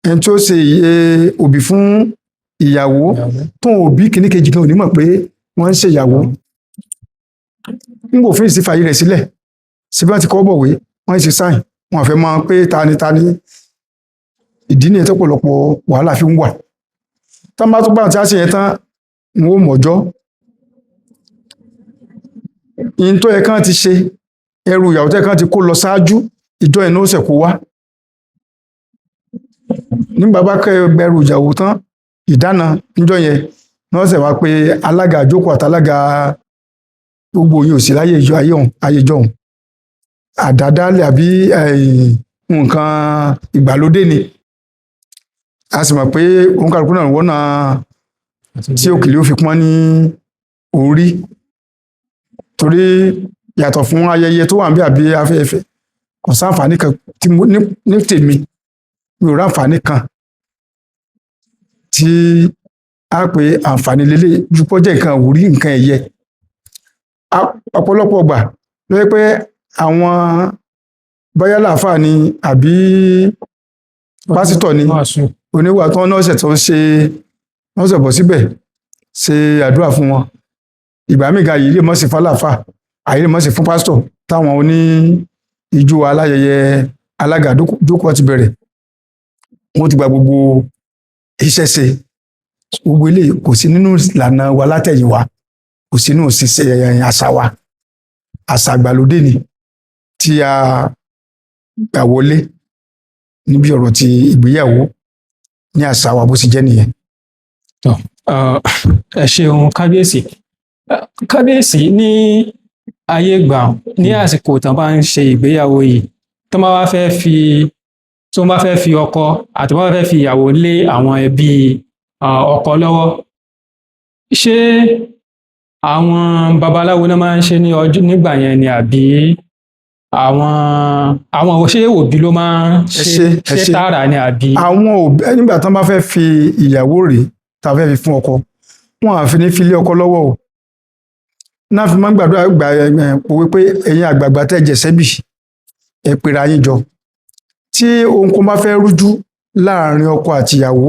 ẹni tí ó ṣe òbí fún ìyàwó, tó òbí kìíní kejì kan ò ní mọ̀ pé wọ́n ń ṣe ìyàwó. Nígbà òfin sì fàyè rẹ̀ sílẹ̀, síbí wọ́n ti kọ́ bọ̀wé, wọ́n ti sáìn, wọn fẹ́ mọ̀ pé tani. Ìdí nìyẹn tó pọ̀lọpọ̀ wàhálà fi ń wà. Tá bá tó bá ti á ṣe yẹn tán, wọn ò mọ̀jọ́. Ìyẹn tó yẹ kán ti ṣe, ẹrù ìyàwó tó yẹ kán ti kó lọ ṣáájú, ìjọ ẹ̀ náà ó ṣẹ̀ kó wá. Nígbà bá kẹ́ ẹrù ìyàwó tán, ìdáná níjọ́ yẹn náà ṣẹ̀ wá pé alága àjókòó àtàlága gbogbo yìí ò sí láyé ìjọhún. Àdádálẹ̀ àbí nǹkan ìgbàlódé ni. A sì mọ̀ pé òun kàlùkù náà wọ́n náà tí òkèlè ó fi pọ́n ní orí, torí yàtọ̀ fún ayẹyẹ tó wà ń bí àbí afẹ́fẹ́, kò sáǹfààní kan tí ní tèmi, mi ò ráǹfààní kan tí a pè àǹfààní lélẹ̀ ju pọ́ jẹ́ nǹkan àwòrí, nǹkan ẹ̀yẹ. Ọ̀pọ̀lọpọ̀ ọgbà ló yẹ pé àwọn bóyá láàfáà ni àbí pásítọ̀ ni oníwà tó ń ọ̀sẹ̀ tó ń ṣe wọ́n ṣẹ̀ bọ̀ síbẹ̀ ṣe àdúrà fún wọn. Ìgbà míì ga yìí lè mọ̀ sí fálàfà, àyè lè mọ̀ sí fún pásítọ̀, táwọn oní ijó aláyẹyẹ alága jókòó ti bẹ̀rẹ̀, wọ́n ti gba gbogbo iṣẹ́ ṣe. Gbogbo eléyìí kò sí nínú ìlànà wa látẹ̀yìnwá, kò sí nínú òṣìṣẹ́ àṣà wa, àṣà àgbàlódé ni tí a gbà wọlé níbi ọ̀rọ̀ ti ìgbéyàwó ní àṣà wa bó sì jẹ́ nìyẹn. Ẹ ṣeun kábíyèsí. Kábíyèsí ní ayé ìgbà, ní àsìkò tán bá ń ṣe ìgbéyàwó yìí, tó bá fẹ́ fi ọkọ àti bá fẹ́ fi ìyàwó lé àwọn ẹbí ọkọ lọ́wọ́, ṣé àwọn babaláwo náà máa ń ṣe ní ọjọ́ nígbà yẹn ni àbí àwọn ṣé òbí ló máa ń ṣe tààrà ni àbí? Àwọn òbí nígbà tán bá fẹ́ fi ìyàwó rèé tá fẹ́ fi fún ọkọ, wọn àfi ní fi lé ọkọ lọ́wọ́ o. Náà fi máa ń gbàdúrà òwe pé ẹ̀yin àgbààgbà tẹ́ jẹ̀ sẹ́bì, ẹ pera yín jọ. Tí ohun kan bá fẹ́ rújú láàrin ọkọ àti ìyàwó,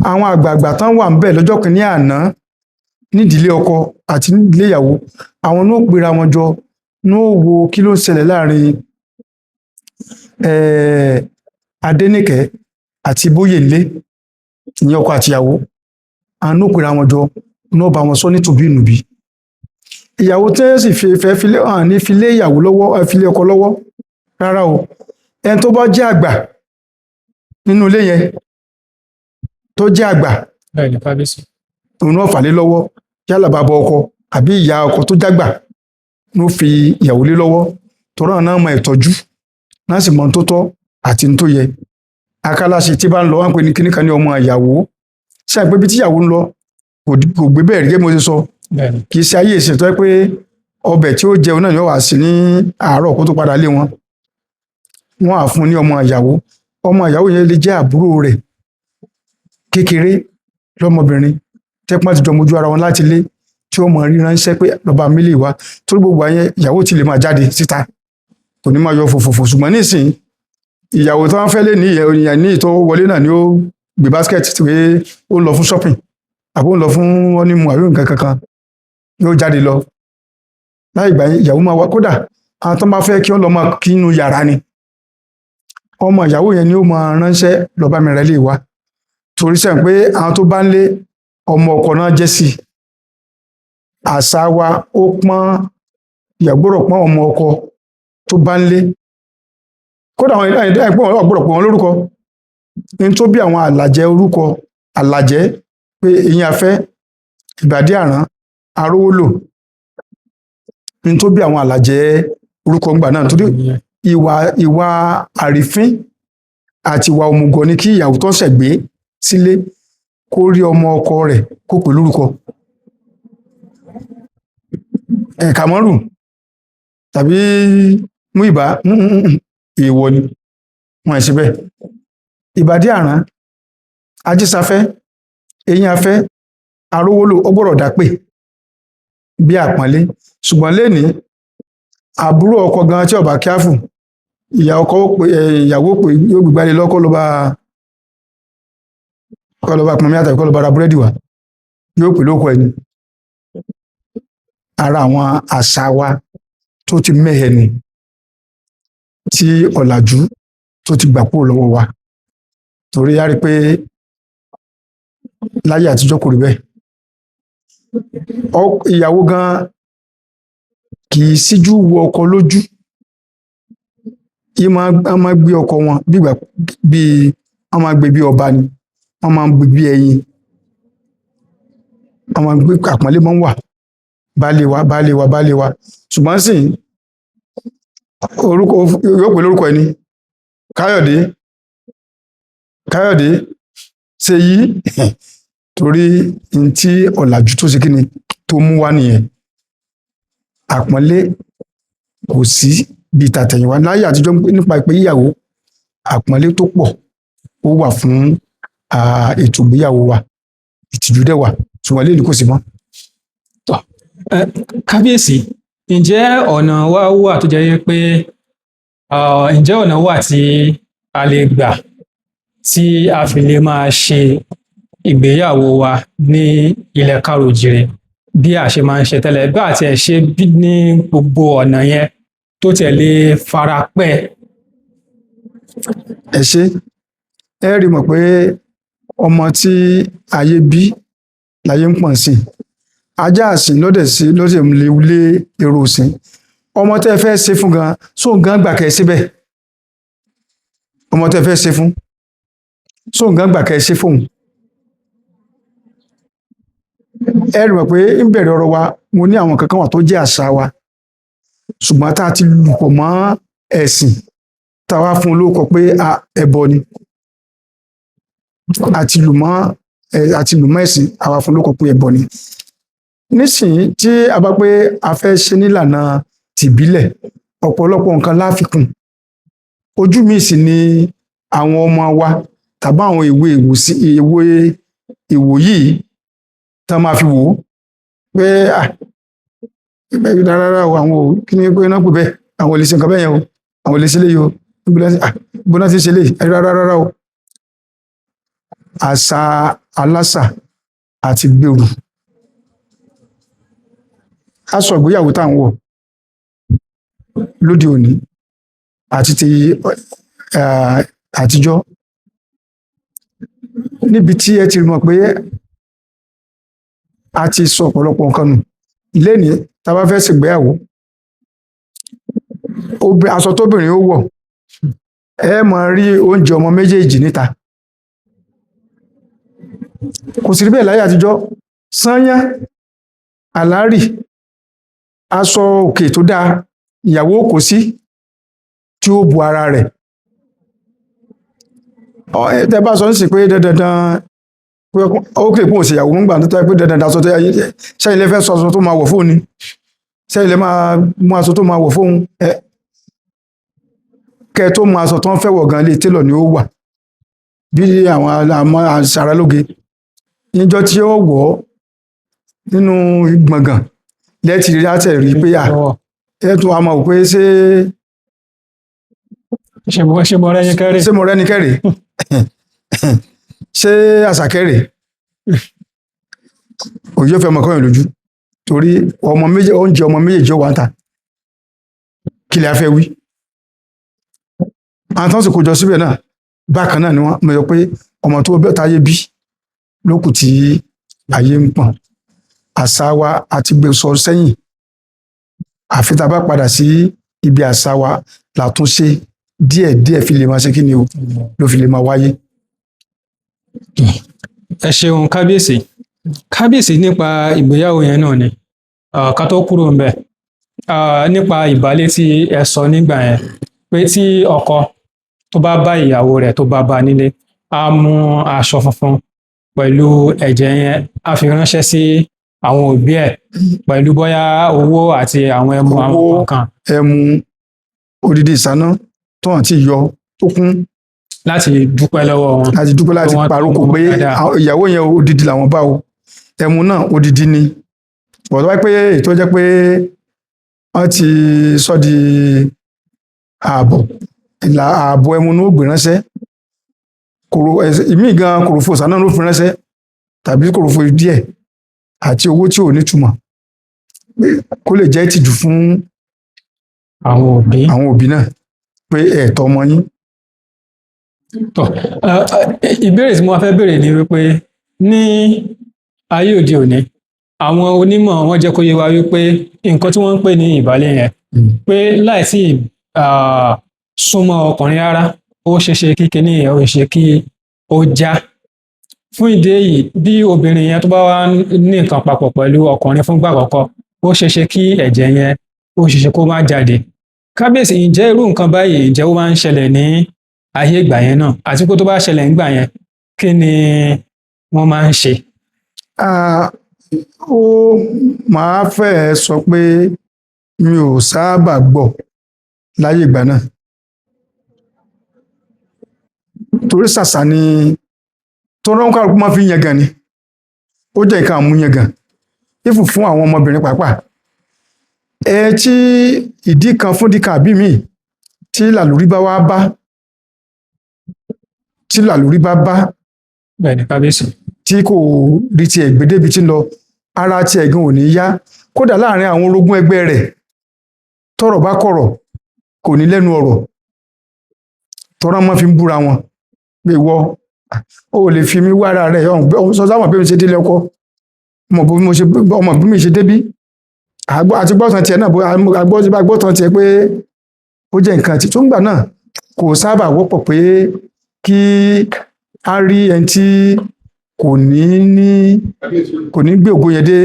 àwọn àgbààgbà tán wà ń bẹ̀ lọ́jọ́ kìíní àná nídìílé ọkọ àti nídìílé ìyàwó, àwọn náà pera wọn jọ, náà wo kí ló ń ṣẹlẹ̀ láàrin Adéníkẹ́ àti Bóyèlé, ìyẹn ọkọ àti ìyàwó. Àwọn náà pera wọn jọ, náà bá wọn sọ ní tùbínùbí. Ìyàwó tẹ́ sì fẹ́ filé hàn ní filé ìyàwó lọ́wọ́, filé ọkọ lọ́wọ́, rárá o. Ẹni tó bá jẹ́ àgbà nínú ilé yẹn, tó jẹ́ àgbà, òun náà fà lé lọ́wọ́, yálà bàbá ọkọ àbí ìyá ọkọ tó jágbà ló fi ìyàwó lé lọ́wọ́, torí àwọn náà mọ ìtọ́jú, náà sì mọ tó tọ́ àti tó yẹ. Akálàṣe tí bá ń lọ, wọ́n pè ní kíní kan ní ọmọ ìyàwó. Ṣé àgbẹ̀ bí tí ìyàwó ń lọ kò gbé bẹ́ẹ̀ rí, gẹ́gẹ́ mo ṣe sọ, kì í ṣe ayé ìsìn tó yẹ pé ọbẹ̀ tí ó jẹun náà yóò wá sí ní àárọ̀ kó tó padà lé wọn. Wọ́n á fún ní ọmọ ìyàwó. Ọmọ ìyàwó yẹn lè jẹ́ àbúrò rẹ̀ kékeré lọ́mọbìnrin, tẹ́pọ́n ti jọ mojú ara wọn láti lé, tí ó mọ̀ rí ránṣẹ́ pé lọ́ba mi lè wá, torí gbogbo àyẹn ìyàwó ti lè máa jáde síta, kò ní máa yọ fòfòfò. Ṣùgbọ́n nísìnyí ìyàwó tó wọ́n fẹ́ lé ní ìyẹn ní ìtọ́ wọlé náà ni ó gbé báskẹ̀tì tí ó lọ fún shopping, àbó ń lọ fún ọ́nímù àbí nǹkan kankan yóò jáde lọ láì gbà yẹn ìyàwó máa wá kódà àwọn tó bá fẹ́ kí wọ́n lọ máa kí inú yàrá ni ọmọ ìyàwó yẹn ni ó máa ránṣẹ́ lọ bá mi rẹ̀ lè wá torí sẹ́yìn pé àwọn tó bá ń lé ọmọ ọkọ náà jẹ́ sí àṣà wa ó pọ́n ìyàgbọ́rọ̀ pọ́n ọmọ ọkọ tó bá ń lé kódà àwọn ẹgbẹ́ ọgbọ́rọ̀ pọ̀ wọn lórúkọ ní tó bí àwọn àlàjẹ orúkọ àlàjẹ pé eyín afẹ́ ìbàdí àrán arówólò ní tó bí àwọn àlàjẹ orúkọ ńgbà náà torí ìwà àrífín àti ìwà òmùgọ̀ ni kí ìyàwó tó ṣẹ̀gbé sílé kó rí ọmọ ọkọ rẹ̀ kó pè lórúkọ Kàmọ́rù tàbí Múyìbá èèwọ̀ ni wọn ṣe bẹ́ẹ̀ ìbàdí àrán ajísáfẹ́ eyín afẹ́ arówólò ọgbọ́rọ̀ dápè bí àpọ́nlé ṣùgbọ́n lénìí àbúrò ọkọ gan tí ọba kíáfù ìyàwó pé yóò gbígbálé lọ́kọ́ ló bá pọnmi àtàkì kọ́ ló bá ra búrẹ́dì wá yóò pè lóko ẹni ara àwọn àṣà wa tó ti mẹ́hẹ̀ ni tí ọ̀làjú tó ti gbà kúrò lọ́wọ́ wa torí a rí pé láyé àtijọ́ kò rí bẹ́ẹ̀ ìyàwó gan kì í síjú wo ọkọ lójú yìí máa gbé ọkọ wọn bí wọ́n máa gbé bí ọba ni wọ́n máa gbé bí ẹyin wọ́n máa gbé àpọ́nlé máa ń wà baálé wa ṣùgbọ́n sì orúkọ yóò pè lórúkọ ẹni Káyọ̀dé Ṣèyí torí n tí ọ̀làjú tó ṣe kíni tó mú wá nìyẹn àpọ́nlé kò sí bíi tàtẹ̀yìnwá láyé àtijọ́ nípa ìpè ìyàwó àpọ́nlé tó pọ̀ ó wà fún ètò ìgbéyàwó wa ìtìjú dẹ̀ wà ṣùgbọ́n lẹ́yìn kò sí mọ́. Kábíyèsí, ǹjẹ́ ọ̀nà wa wà tó jẹ́ pé ǹjẹ́ ọ̀nà wà tí a lè gbà tí a fi lè máa ṣe ìgbéyàwó wa ní ilẹ̀ káàrọ̀-o-jíire bí a ṣe máa ń ṣe tẹ́lẹ̀ bá àti ẹ̀ ṣe ní gbogbo ọ̀nà yẹn tó tẹ̀lé fara pẹ́? Ẹ ṣé, ẹ rí mọ̀ pé ọmọ tí ayé bí láyé ń pọ̀n sí ajá àsìn lọ́dẹ̀ lé èrò òsìn ọmọ tẹ́ fẹ́ ṣe fún gan sóun gan gbà kẹ́ síbẹ̀ ọmọ tẹ́ fẹ́ ṣe fún sóun gan gbà kẹ́ ṣe fóun ẹ rí mọ̀ pé ń bẹ̀rẹ̀ ọ̀rọ̀ wa mo ní àwọn kankan wà tó jẹ́ àṣà wa ṣùgbọ́n tá a ti lùpọ̀ mọ́ ẹ̀sìn tá a wá fún un lórúkọ pé ẹbọ ni àti lùmọ́ ẹ̀sìn àwa fún un lórúkọ pé ẹbọ ni nísìnyí tí a bá pé a fẹ́ ṣe nílànà tìbílẹ̀ ọ̀pọ̀lọpọ̀ nǹkan láfikún ojú mi sì ni àwọn ọmọ wa tàbí àwọn ìwò yìí tá máa fi wò ó pé rárá o àwọn kí ni pé náà pè bẹ́ẹ̀ àwọn olè ṣe nǹkan bẹ́ẹ̀ yẹn o àwọn olè ṣe léyìí o gbóná ti ṣe léyìí rárá o àṣà aláṣà àti gbèrú aṣọ ìgbéyàwó tá à ń wọ̀ lóde òní àti ti àtijọ́ níbi tí ẹ ti mọ̀ pé a ti sọ ọ̀pọ̀lọpọ̀ nǹkan nù lẹ́ni tá a bá fẹ́ ṣègbéyàwó aṣọ tóbìnrin ó wọ̀ ẹ máa rí oúnjẹ ọmọ méjèèjì níta kò sí rí bẹ́ẹ̀ láyé àtijọ́ sányán àlárì aṣọ òkè tó dáa ìyàwó kò sí tí ó bu ara rẹ̀ tẹ́ bá sọ nísìnyí pé dandan ó kè pọ̀ òṣèyàwó ń gbà tó pé dandan aṣọ tó yẹ sẹ́yìn lè fẹ́ sọ aṣọ tó máa wọ̀ fóun ni sẹ́yìn lè máa mú aṣọ tó máa wọ̀ fóun kẹ́ tó mú aṣọ tó ń fẹ́ wọ̀ gan ilé télọ̀ ni ó wà bí àwọn aṣaralóge níjọ́ tí ó wọ̀ nínú gbọ̀ngàn lẹ́tì rí láti rí pé ẹ̀tún a máa wò pé ṣé mo rẹ́ni kẹ́rì ṣé àṣàkẹ́rì òye fẹ́ mọ̀ kọ́yìn lójú torí oúnjẹ ọmọ méjèèjì ó wà ń ta kí lè fẹ́ wí. àwọn tó ń sì kó jọ síbẹ̀ náà bákan náà ni wọ́n mọ̀ pé ọmọ tó táyé bí lókù tí ayé ń pọ̀n. àṣà wa àti gbé sọ sẹ́yìn àfi tá a bá padà sí ibi àṣà wa làtúnṣe díẹ̀díẹ̀ fi lè máa ṣe kí ni o ló fi lè máa wáyé. ẹ ṣeun kábíyèsí nípa ìgbéyàwó yẹn náà ni ká tó kúrò ńbẹ̀ nípa ìbálé tí ẹ sọ nígbà yẹn pé tí ọkọ tó bá bá ìyàwó rẹ̀ tó bá bá nílé á mú aṣọ funfun pẹ̀lú ẹ̀jẹ̀ yẹn á fi ránṣẹ́ sí àwọn òbí ẹ̀ pẹ̀lú bóyá owó àti àwọn ẹmu àwọn kan. ẹmu odidi ìsáná tó hàn tí yọ tó kún. láti dúpẹ́ lọ́wọ́ wọn. láti dúpẹ́ láti paroko pé ìyàwó yẹn odidi làwọn bá o ẹmu náà odidi ni bọ̀dọ̀ wáyé pé ètò jẹ́ pé wọ́n ti sọ di ààbọ̀ ẹmu ní ó gbé ránṣẹ́ ìmí gan kòròfo ìsáná ló fi ránṣẹ́ tàbí kòròfo díẹ̀ àti owó tí ò nítumọ̀ kó lè jẹ́ ìtìjú fún àwọn òbí náà pé ẹ̀tọ́ ọmọ yín. ìbéèrè tí mo fẹ́ béèrè ni wípé ní ayé òde òní àwọn onímọ̀ wọ́n jẹ́ kó yé wa wípé nǹkan tí wọ́n ń pè ní ìbálé yẹn pé láìsí súnmọ́ ọkùnrin rárá ó ṣeéṣe kí kinní yẹn ó ṣe kí ó já. fún ìdí èyí bí obìnrin yẹn tó bá wá ní nǹkan papọ̀ pẹ̀lú ọkùnrin fúngbà àkọ́kọ́ ó ṣeéṣe kí ẹ̀jẹ̀ yẹn ó ṣeéṣe kó má jáde. kábíyèsí ǹjẹ́ irú nǹkan báyìí ǹjẹ́ ó máa ń ṣẹlẹ̀ ní ayé ìgbà yẹn náà àti pé tó bá ṣẹlẹ̀ nígbà yẹn kí ni wọ́n máa ń ṣe? ó máa fẹ́ sọ pé mi ò sábà gbọ́ láyé ìgbà náà torí ṣàṣà ni tó rán kálukú máa fi yangàn ni ó jẹ́ nǹkan àmúyangàn ìfù fún àwọn ọmọbìnrin pàápàá tí ìdí kan fún díkan àbí míì tí làlórí bá wá bá bẹ́ẹ̀ ni kábíyèsí tí kò rí tiẹ̀ gbé débi tí ń lọ ara tiẹ̀ gan ò ní yá kódà láàrin àwọn orogún ẹgbẹ́ rẹ̀ tọ́rọ̀ bá kọ̀rọ̀ kò ní lẹ́nu ọ̀rọ̀ tọ́rọ̀ máa fi ń búra wọn pé wọ́ ó lè fi mí wá ara rẹ̀ sọ sáwọn bí mi ṣe délé ọkọ ọmọ bí mi ṣe débí àti gbọ́tàn tiẹ̀ náà gbọ́tàn tiẹ̀ pé ó jẹ́ nǹkan tí tó ń gbà náà kò sábà wọ́pọ̀ pé kí a rí ẹni tí kò ní gbé ògo yẹn dé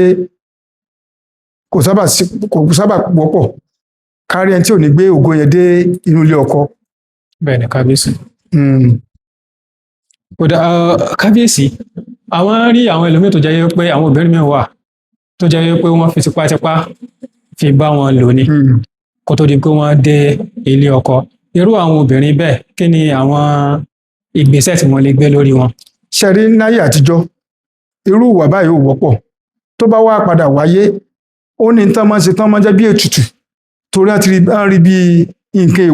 kò sábà wọ́pọ̀ kárí ẹni tí ò ní gbé ògo yẹn dé inú ilé ọkọ. bẹ́ẹ̀ ni kábíyèsí. kábíyèsí àwọn rí àwọn ẹlòmíì tó jẹ́ pé àwọn obìnrin mìíràn wà tó jẹ́ pé wọ́n fi tipátipá fi bá wọn lò ní kó tó di pé wọ́n dé ilé ọkọ. irú àwọn obìnrin bẹ́ẹ̀ kí ni àwọn ìgbésẹ̀ tí wọ́n lè gbé lórí wọn? ṣe rí láyé àtijọ́ irú ìwà báyìí ò wọ́pọ̀ tó bá wá padà wáyé ó ní tán máa ń ṣe tán máa ń jẹ́ bí ètùtù torí á rí bí nǹkan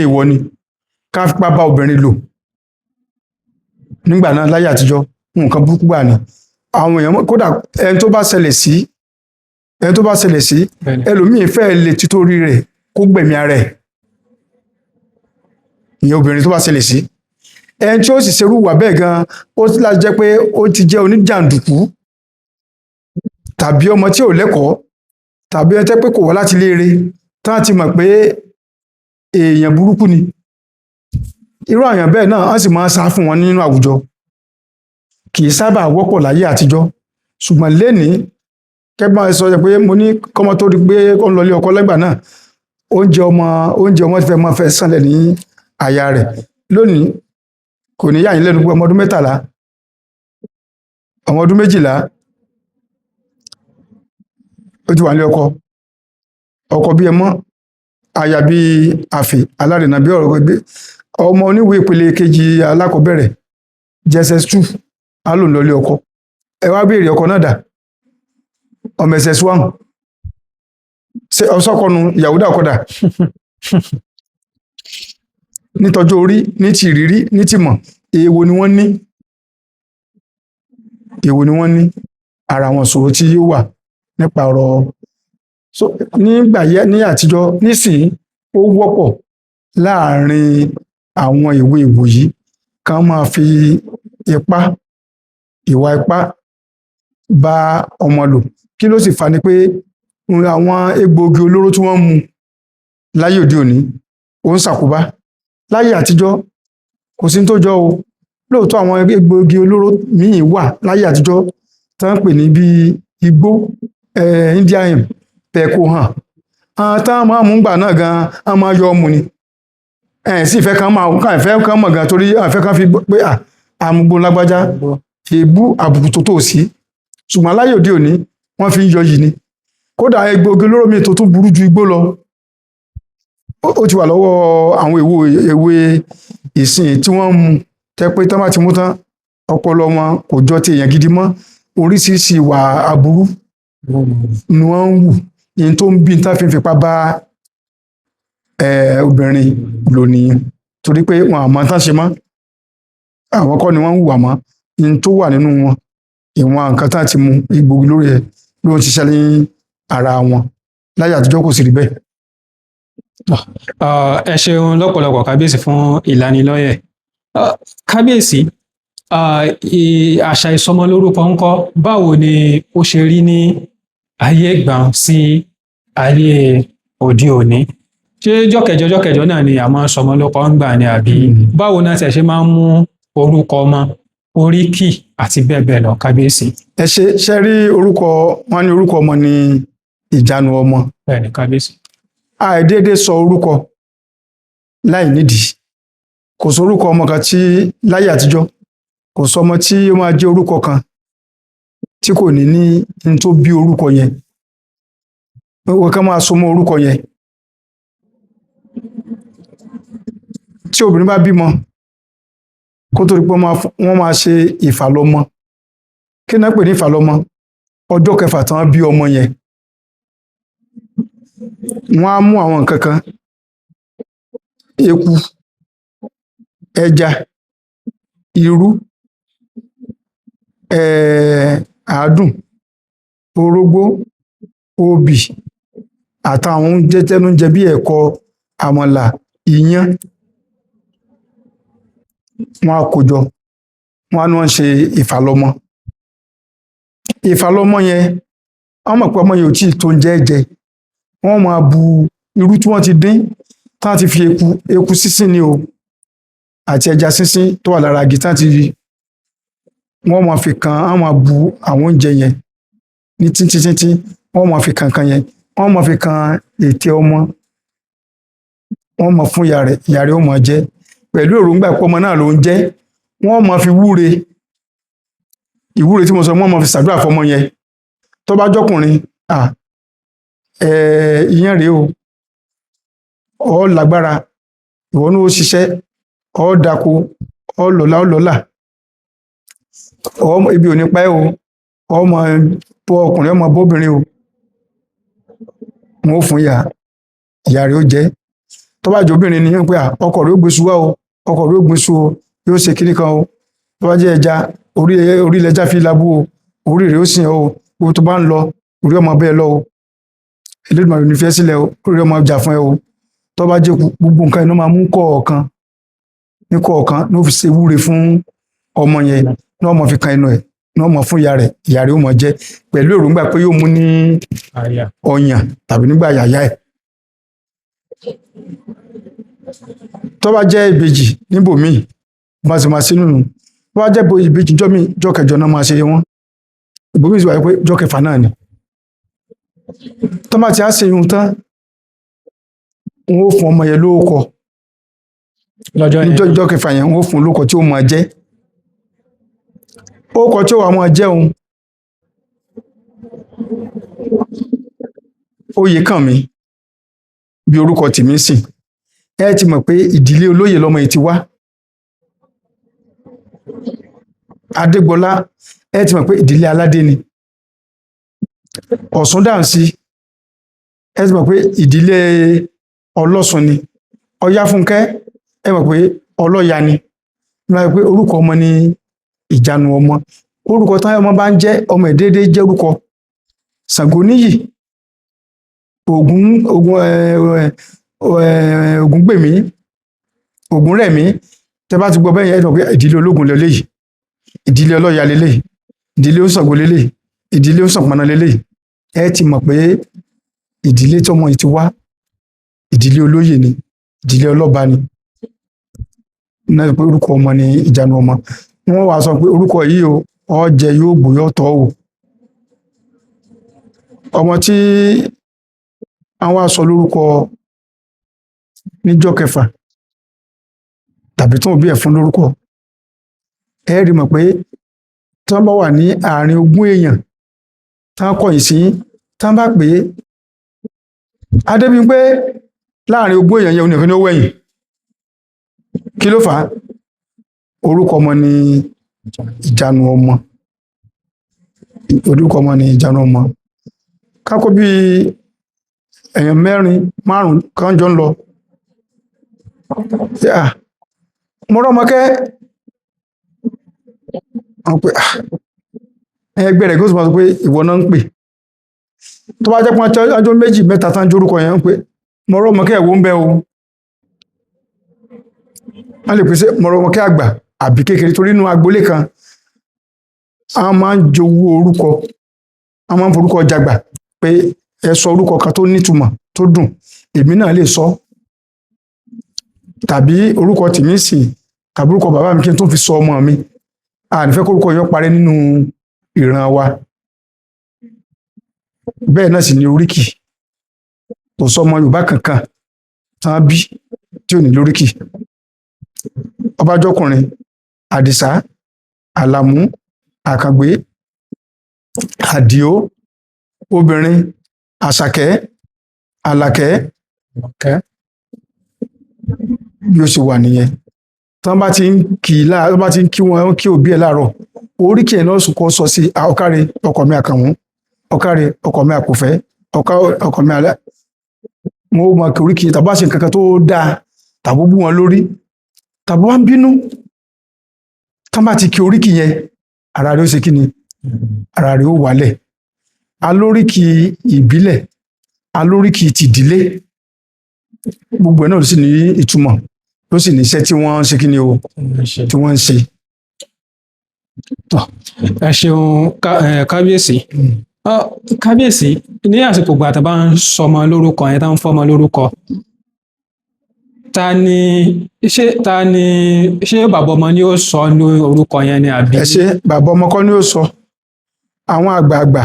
èèwọ̀ ni ká fipá bá obìnrin lò nígbà náà láyé àtijọ́ nǹkan burúkú gbà ni àwọn èèyàn kódà ẹni tó bá ṣẹlẹ̀ sí ẹlòmíín fẹ́ẹ́ lè títorí rẹ̀ kó gbẹ̀mí ara ẹ̀ ìyẹn obìnrin tó bá ṣẹlẹ̀ sí ẹni tí ó sì ṣerú wà bẹ́ẹ̀ gan ó ti láti jẹ́ pé ó ti jẹ́ oníjàǹdùkú tàbí ọmọ tí ò lẹ́kọ̀ọ́ tàbí ẹni tẹ́ pé kò wá láti léere tán ti mọ̀ pé èèyàn burúkú ni irú àyàn bẹ́ẹ̀ náà á sì máa sá fún wọn nínú àwùjọ kì í sábà wọ́pọ̀ láyé àtijọ́ ṣùgbọ́n lénìí kẹ́gbọ́n sọ pé mo ní kọ́mọ tó rí pé ó ń lọlé ọkọ lẹ́gbà náà oúnjẹ ọmọ ti fẹ́ máa fẹ́ sànlẹ̀ ní àyà rẹ̀ lónìí kò ní yà yín lẹ́nu pé ọmọ ọdún 13 ọmọ ọdún 12 ó ti wà ní ọkọ bí ẹmọ aya bí àfè alárìnà bí ọ̀rọ̀ gbé ọmọ oníwèé ìpele kejì alákọ̀ọ́bẹ̀rẹ̀ JSS2 á lò ń lọlé ọkọ ẹ wá béèrè ọkọ náà dà ọmọ SS1 ṣe ọsọkọnu ìyàwó dà ọkọ dà nítọjú orí ní ti ìrírí ní ti mọ̀ èèwọ̀ ni wọ́n ní èwo ni wọ́n ní, ara àwọn ìṣòro tí ó wà nípa ọ̀rọ̀ ní àtijọ́. Nísìnyí ó wọ́pọ̀ láàrin àwọn èwe ìwòyí kan máa fi ìwà ipá bá ọmọ lò. Kí ló sì fà á ni pé àwọn egbòogi olóró tí wọ́n ń mu láyé òde òní ó ń ṣàkóbá. Láyé àtijọ́ kò sí tó jọ o. Lóòótọ́ àwọn egbòogi olóró míì wà láyé àtijọ́ tí wọ́n ń pè ní bíi igbó, Indian hemp, pẹ̀kó hàn. Àwọn táwọn máa mú gbà náà gan-an wọ́n máa yọ ọmú ni. Sì fẹ́ kan mọ̀ gan torí àfẹ́ kan fi pé àmúgbó lágbájá èébú àbùkù tó tò sí. Ṣùgbọ́n láyé òde òní wọ́n fi ń yọ yìí ni. Kódà egbòogi olóró míì tó tún burú ju igbó lọ ó ti wà lọ́wọ́ àwọn èwe ìsìn tí wọ́n ń mu tẹ́ pé tán bá ti mú tán ọpọlọ wọn kò jọ ti èèyàn gidi mọ́. Oríṣiríṣi ìwà aburú ni wọ́n ń wù, ìyẹn tó ń bí tá fi ń fipá bá obìnrin lò nìyẹn, torí pé wọn àmọ́ tán ṣe mọ́, àwọn kọ́ ni wọ́n ń hùwà mọ́. Ìyẹn tó wà nínú wọn, ìwọ̀n nǹkan tá ti mu egbòogi lórí ẹ̀ ló ń ṣiṣẹ́ ní ara wọn. Láyé àtijọ́ kò sì rí bẹ́ẹ̀. Ẹ ṣeun lọ́pọ̀lọpọ̀ kábíyèsí fún ìlanilọ́yẹ̀. Kábíyèsí, àṣà ìsọmọlórúkọ ńkọ́, báwo ni ó ṣe rí ní ayé ìgbàun sí ayé òde òní? Ṣé jọ́kẹjọ náà ni a máa ń sọmọ lórúkọ ń gbà ni, àbí báwo náà tẹ̀ ṣe máa ń mú orúkọ ọmọ, oríkì àti bẹ́ẹ̀ bẹ́ẹ̀ lọ, kábíyèsí? Ẹ ṣe rí orúkọ, wọn ní orúkọ ọmọ ní ìjánu ọmọ. Bẹ́ẹ̀ ni kábíyèsí. Àìdédé sọ orúkọ láì nídìí. Kò sọ orúkọ ọmọ kan tí láyé àtijọ́, kò sọ ọmọ tí ó máa jẹ́ orúkọ kan tí kò ní ní tó bí orúkọ yẹn. Wọ́n kàn máa so mọ́ orúkọ yẹn. Tí obìnrin bá bímọ, kó tó rí pé wọ́n máa ṣe ìfàlọ́mọ. Kí náà pè ní ìfàlọ́mọ? Ọjọ́ kẹfà tí wọ́n bí ọmọ yẹn, wọ́n á mú àwọn nǹkan kan, eku, ẹja, irú, àádùn, orógbó, obì àtàwọn oúnjẹ tẹnújẹ bí ẹ̀kọ, àmàlà, iyán. Wọ́n á kó jọ, wọ́n á ní wọ́n ṣe ìfàlọ́mọ. Ìfàlọ́mọ yẹn, wọ́n mọ̀ pé ọmọ yẹn ò tí ì tó oúnjẹ jẹ. Wọ́n máa bu irú tí wọ́n ti dín, tí wọ́n ti fi eku sínsìn ni o, àti ẹja sínsìn tó wà lára igi tí wọ́n ti rí. Wọ́n máa fi kan, wọ́n máa bu àwọn oúnjẹ yẹn ní títí, wọ́n máa fi kankan yẹn, wọ́n máa fi kan ètè ọmọ, wọ́n máa fún ìyá rẹ̀ ó máa jẹ pẹ̀lú èròǹgbà pé ọmọ náà ló ń jẹ. Wọ́n máa fi wúre, ìwúre tí mo sọ, wọ́n máa fi ṣàdúrà fọmọ yẹn. Tó bá jọkùnrin, ìyẹn rèé o, ọ lágbára, ìwọ ní ó ṣiṣẹ́, ọ dáko, ọ lọ́lá, ibi ò ní pa ẹ́ o, ọmọ bọ́ ọkùnrin, ọmọ bóbìnrin o. Wọ́n ó fún ìyá rẹ̀ ó jẹ. Tó bá jẹ́ obìnrin ni wọ́n pé ọkọ rẹ̀ ó gbéṣu wá o, ọkọ rẹ̀ ó gbéṣu o, yóò ṣe kíní kan o. Tó bá jẹ́ ẹja, orí ilẹ̀ ẹja fi labú o, orí rẹ̀ ó sìn ọ́ o. Gbogbo tó bá ń lọ, orí ọmọ bẹ́ẹ̀ lọ o. Elédùmarè ò ní fi ẹ́ sílẹ̀ o, orí ọmọ jà fún ẹ o. Tó bá jẹ́ gbogbo nǹkan inú máa mú kọ̀ọ̀kan ní ó fi ṣe wúre fún ọmọ yẹn, ní ọmọ fi kan inú ẹ̀, ní ọmọ fún ìyá rẹ̀ ó mọ̀ jẹ pẹ̀lú èròǹgbà pé yóò mú ní ọyàn tàbí nígbà yàyà ẹ̀. Tó bá jẹ́ ìbejì níbòmíì, bá ṣe máa ṣe nínú. Tó bá jẹ́ ìbejì jọ́ kẹjọ náà máa ṣe wọ́n. Ìbòmíì sì wáyé pé jọ́ kẹfà náà ni. Tó bá ti á ṣe ihun tán, wọ́n ó fún ọmọ yẹn lórúkọ. Lọ́jọ́ kẹfà yẹn wọ́n ó fún lórúkọ tí ó máa jẹ́. Orúkọ tí ó wà máa jẹ́ òun, Oyèkánmi, bí orúkọ tèmi sì. Ẹ ti mọ̀ pé ìdílé olóyè lọmọ yìí ti wá. Adégbọlá, ẹ ti mọ̀ pé ìdílé aládé ni. Ọ̀ṣúndàǹsí, ẹ ti mọ̀ pé ìdílé ọlọ́sùn ni. Ọ̀yáfúnkẹ́, ẹ mọ̀ pé ọlọ́ya ni. Ẹ mọ̀ pé orúkọ ọmọ ni ìjánu ọmọ. orúkọ táwọn ọmọ bá ń jẹ́ ọmọ ẹ̀ déédéé jẹ́ orúkọ Ṣàngóníyì, Ògúngbèmí, Ògúnrẹ̀mí, tẹ́ bá ti gbọ́ bẹ́ẹ̀ yẹn ẹ mọ̀ pé ìdílé ológun lélẹ́yìí, ìdílé ọlọ́ya lélẹ́yìí, ìdílé Òṣàngó lélẹ́yìí, ìdílé Òṣànpọ̀nná lélẹ́yìí, ẹ ti mọ̀ pé ìdílé tọmọ yìí ti wá ìdílé olóyè ni, ìdílé ọlọ́ba ni. Náà pé orúkọ ọmọ ni ìjánu ọmọ. Wọ́n wá sọ pé orúkọ yìí o, ọjẹ yóò gbòyọ́ tọ́ o. Ọmọ tí àwọn aṣọ lórúkọ níjọ́ kẹfà tàbí tí wọ́n bí ẹ̀ fún lórúkọ, ẹ rí mọ̀ pé tí wọ́n bá wà ní àárín ogún èèyàn tí wọ́n kọ̀yìn sí, tí wọ́n bá pè é Adébímpé láàrin ogún èèyàn yẹn nìkan ni ó wẹ̀yìn. Kí ló fà á? Orúkọ ọmọ ni ìjánu ọmọ. Orúkọ ọmọ ni ìjánu ọmọ. Kákó bí èèyàn mẹ́rin márùn kan jọ ń lọ. Mo rọ́mọkẹ́ àwọn pé ẹgbẹ́ rẹ̀ gbọ́dọ̀ sọ pé ìwọ náà ń pè. Tó bá jẹ́ pé ọjọ́ méjì mẹ́ta tán jórúkọ yẹn ń pè mo rọ́mọkẹ́ ẹ̀wọ́ ń bẹ o. Wọ́n lè pèsè mo rọ́mọkẹ́ àgbà àbí kékeré, torí inú agboolé kan a máa ń jowú orúkọ, a máa ń forúkọ jàgbà pé ẹ sọ orúkọ kan tó nítumọ̀ tó dùn, èmi náà lè sọ, tàbí orúkọ tèmi sì tàbí orúkọ bàbá mi kí n tó fi sọ ọmọ mi. A ní fẹ́ kórúkọ yẹn parẹ́ nínú ìran wa. Bẹ́ẹ̀ náà sì ni oríkì. Kò sọ ọmọ Yorùbá kankan tán bí tí ò ní lóríkì. Ọbájọ́kùnrin, Àdìsá, Àlàmú, Àkàngbé, Àdìó, obìnrin, Àṣàkẹ́, Àlàkẹ́, bí ó ṣe wà nìyẹn. Tán bá ti ń kí wọn kí òbí ẹ̀ láàárọ̀, oríkì ẹ̀ náà sùkọ́ sọ sí ọ̀káre ọkọ mi Àkànmú, ọ̀káre ọkọ mi Àkùfẹ́, ọkọ mi alẹ́. Mo mọ kí oríkì tàbí wá ṣe nǹkan kan tó dáa tàbí bú wọn lórí tàbí wá ń bínú, tán bá ti kí oríkì yẹn ara rẹ̀ ó ṣe kí ni? Ara rẹ̀ ó wálẹ̀. Alóríkì ìbílẹ̀, alóríkì tìdílé, gbogbo ẹ̀ náà ló sì ní ìtumọ̀, ló sì ní iṣẹ́ tí wọ́n ń ṣe kí ni o, tí wọ́n ń ṣe. Ẹ ṣeun kábíyèsí. Kábíyèsí, ní àsìkò ìgbà tá a bá ń sọmọ lórúkọ yẹn, tá ń fọmọ lórúkọ, ṣé bàbá ọmọ ni ó sọ ní orúkọ yẹn ni àbí? Ẹ ṣe bàbá ọmọ kọ́ ni ó sọ. Àwọn àgbààgbà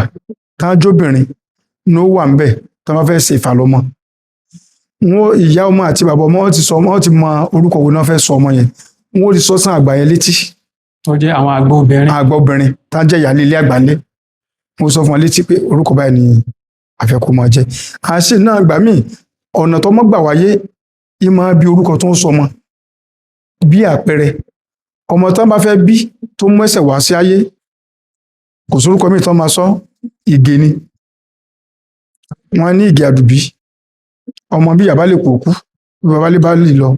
tán jóbìnrin ní ó wà ń bẹ̀ tán bá fẹ́ ṣe ìfàlọ́mọ. Ìyá ọmọ àti bàbá ọmọ wọ́n ti mọ orúkọ wo náà fẹ́ sọ ọmọ yẹn. Wọ́n ti sọ sán àgbà yẹn létí. Tó jẹ́ àwọn àgbà obìnrin. Àgbà obìnrin tá jẹ́ ìyáálé ilé àgbà ńlé. Mo sọ fún wọn létí pé orúkọ báyìí ni àfẹ́kù máa jẹ́. Àṣé náà gbà míì ọ̀nà tó mọ́ gbà wáyé ìmọ̀ bí orúkọ tó ń sọ ọmọ. Bí àpẹẹrẹ, ọmọ tán bá fẹ́ bí tó mú ẹsẹ̀ wá sí ayé, kò sórúkọ míì tán máa sọ, Ìgè ni. Wọ́n ní Ìgè Àdùbí. Ọmọ bí yàbá lè pòkú, bí bàbá lè bá lè lọ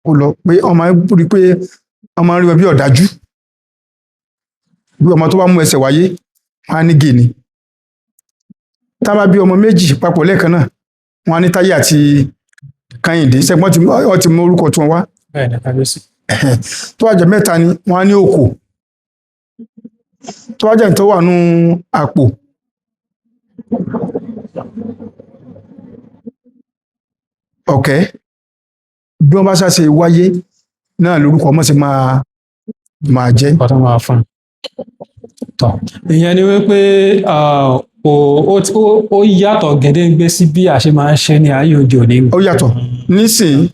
kó lọ, pé ọmọ rí pé ọmọ rí wọn bí ọ̀dájú. Bí ọmọ tó bá mú ẹsẹ̀ wáyé, wọ́n á ní Ìgè ni. Tá bá bí ọmọ méjì papọ̀ lẹ́ẹ̀kan náà, wọ́n á ní Táyé àti Kẹ́hìndé. Ṣẹ́gbọ́n ti mú orúkọ tí wọ́n wá. Bẹ́ẹ̀ ni kábíyèsí. Tó wá jẹ́ mẹ́ta ni wọ́n á ní Òkò. Tó wá jẹ́ tó wà nú àpò, Ọ̀kẹ́. Bí wọ́n bá ṣàṣe wáyé náà lórúkọ ọmọ sì máa jẹ́. Ọ̀tọ̀ máa fún un. Tọ́ ìyẹn ni wípé ó yàtọ̀ gédéǹgbé sí bí a ṣe máa ń ṣe ní ayé òde òní. Ó yàtọ̀. Nísìnyí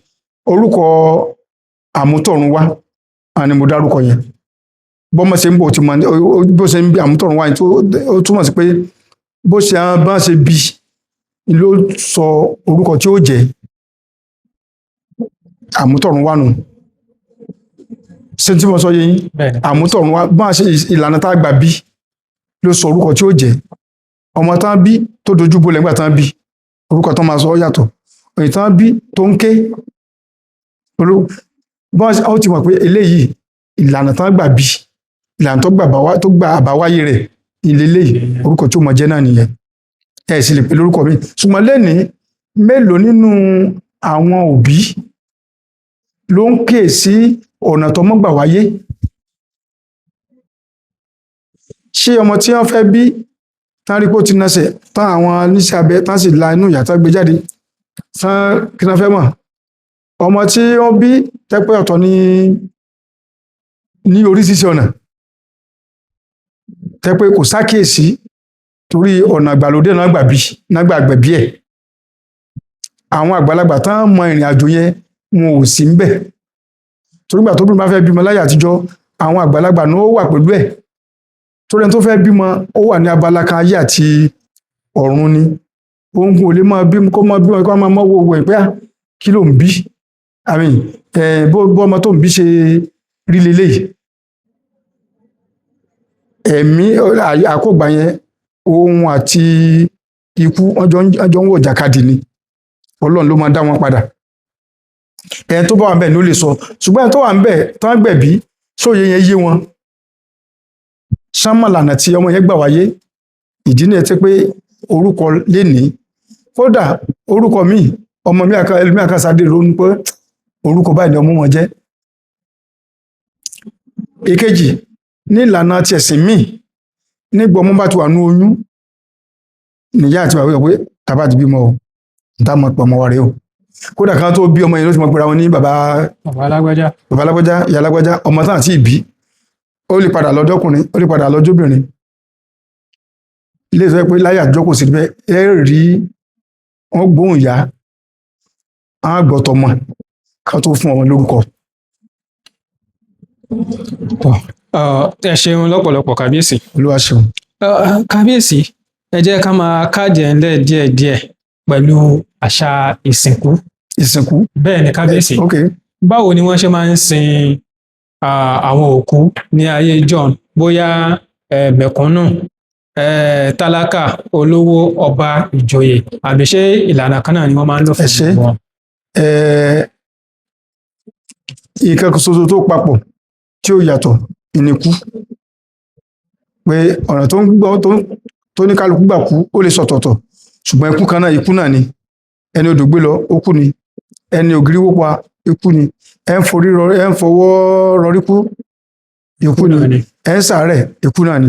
orúkọ àmútọ̀runwá ni mo dárúkọ yẹn. Bọ́mọ ṣe ń bọ̀ bó ṣe ń bí àmútọ̀runwá yẹn ó túmọ̀ sí pé bó ṣe bá ṣe bí ló sọ orúkọ tí ó jẹ́ àmútọ̀runwá nù. Ṣé tí mo sọ yé yín? Àmútọ̀runwá bá ṣe ìlànà tá a gbà bí ló sọ orúkọ tí ó jẹ́. Ọmọ tán bí tó dojú bolẹ̀ nígbà tán bí orúkọ tán máa sọ ó yàtọ̀. Òyìn tán bí tó ń ké ó ti mọ̀ pé eléyìí ìlànà tán gbà bí ìlànà tó gba àbáwáyé rẹ̀ ìlélẹ́yìí orúkọ tí ó mọ jẹ́ náà nìyẹn ẹ sì lè pè lórúkọ mi ṣùgbọ́n lẹ́nìí mélòó nínú àwọn òbí ló ń kíyèsí ọ̀nà tọ́mọ gbà wáyé ṣé ọmọ tí wọ́n fẹ́ bí tán rí pé ó ti nasẹ̀ tán àwọn oníṣẹ́ abẹ tán sì la inú ìyá tán gbé jáde tán kí wọ́n fẹ́ mọ̀ ọmọ tí wọ́n bí tẹ́pẹ́ ọ̀tọ̀ ní oríṣiríṣi ọ̀nà tẹ́pẹ́ kò sákèésí torí ọ̀nà àgbàlódé náà gbà gbẹ̀bí ẹ̀ àwọn àgbàlagbà tán mọ ìrìn àjò yẹn wọn ò sí ńbẹ̀ torí gbà tó bí bá fẹ́ bímọ láyé àtijọ́ àwọn àgbàlagbà náà ó wà pẹ̀lú ẹ̀ torí ẹni tó fẹ́ bímọ ó wà ní abala kan ayé àti ọ̀run ni òun kò lè máa bímọ kó máa mọ́ wo ẹ̀ pé kí ló ń bí àmì bó ọmọ tó ń bí ṣe rí leléyìí ẹ̀mí àkógbà yẹn ohun àti ikú ọjọ́ ń wọ̀ jàkadì ni Ọlọ́run ló máa dá wọn padà ẹni tó bá wà ń bẹ̀ ni ó lè sọ ṣùgbọ́n ẹni tó wà ń bẹ̀ tó ń gbẹ̀bí sóye yẹn yé wọn sánmọ̀lànà tí ọmọ yẹn gbà wáyé ìdí ni ẹ ti pé orúkọ lénìí kódà orúkọ míì ọmọ mi ẹlòmí àkànṣadé ronú pé orúkọ báyìí ni ọmọ wọn jẹ́ èkejì ní ìlànà ti ẹ̀sìn míì nígbà ọmọ bá ti wà ní oyún nìyá àti bàbá pé tàbá ti bímọ o dámọ̀ pọ̀ ọmọ wa rèé o kódà kan tó bí ọmọ yẹn ló ti mọ̀ pé ra wọn ní bàbá alágbájá ìyá alágbájá ọmọ táwọn àti ìbí ó lè padà lọ́jọ́kùnrin ó lè padà lọ́jọ́bìnrin ilé ìsọ pé láyé àjọ kò sí bẹ́ẹ̀ ẹ rí wọn gbóhùn ìyá àwọn àgbọ̀tọ̀ mọ̀ ká tó fún ọmọ lórúkọ. ẹ ṣeun lọ́pọ̀lọpọ̀ kábíyèsí. Olúwa ṣeun. kábíyèsí ẹ jẹ́ ká máa káàdì ẹ̀ ńlẹ̀ díẹ̀díẹ̀ pẹ̀lú àṣà ìsìnkú. ìsìnkú. bẹ́ẹ̀ ni kábíyèsí. báwo ni wọ́n ṣe máa ń sin àwọn òkú ní ayé John bóyá mẹ̀kúnnù tálákà olówó ọba ìjòyè àbí ṣé ìlànà kan náà ni wọ́n máa ń lò fún wọn. ìkan ṣoṣo tó papọ̀ tí ó yàtọ̀ ìníkú pé ọ̀nà tó ní kálukú gbà kú ó lè sọ̀tọ̀tọ̀ ṣùgbọ́n ikú kan náà ikú náà ni ẹni odò gbé lọ ó kú ni ẹni ògiri wó pa ikú ni ẹ ń fọwọ́ rọrí kú ikú ni ẹ ń ṣàárẹ̀ ikú náà ni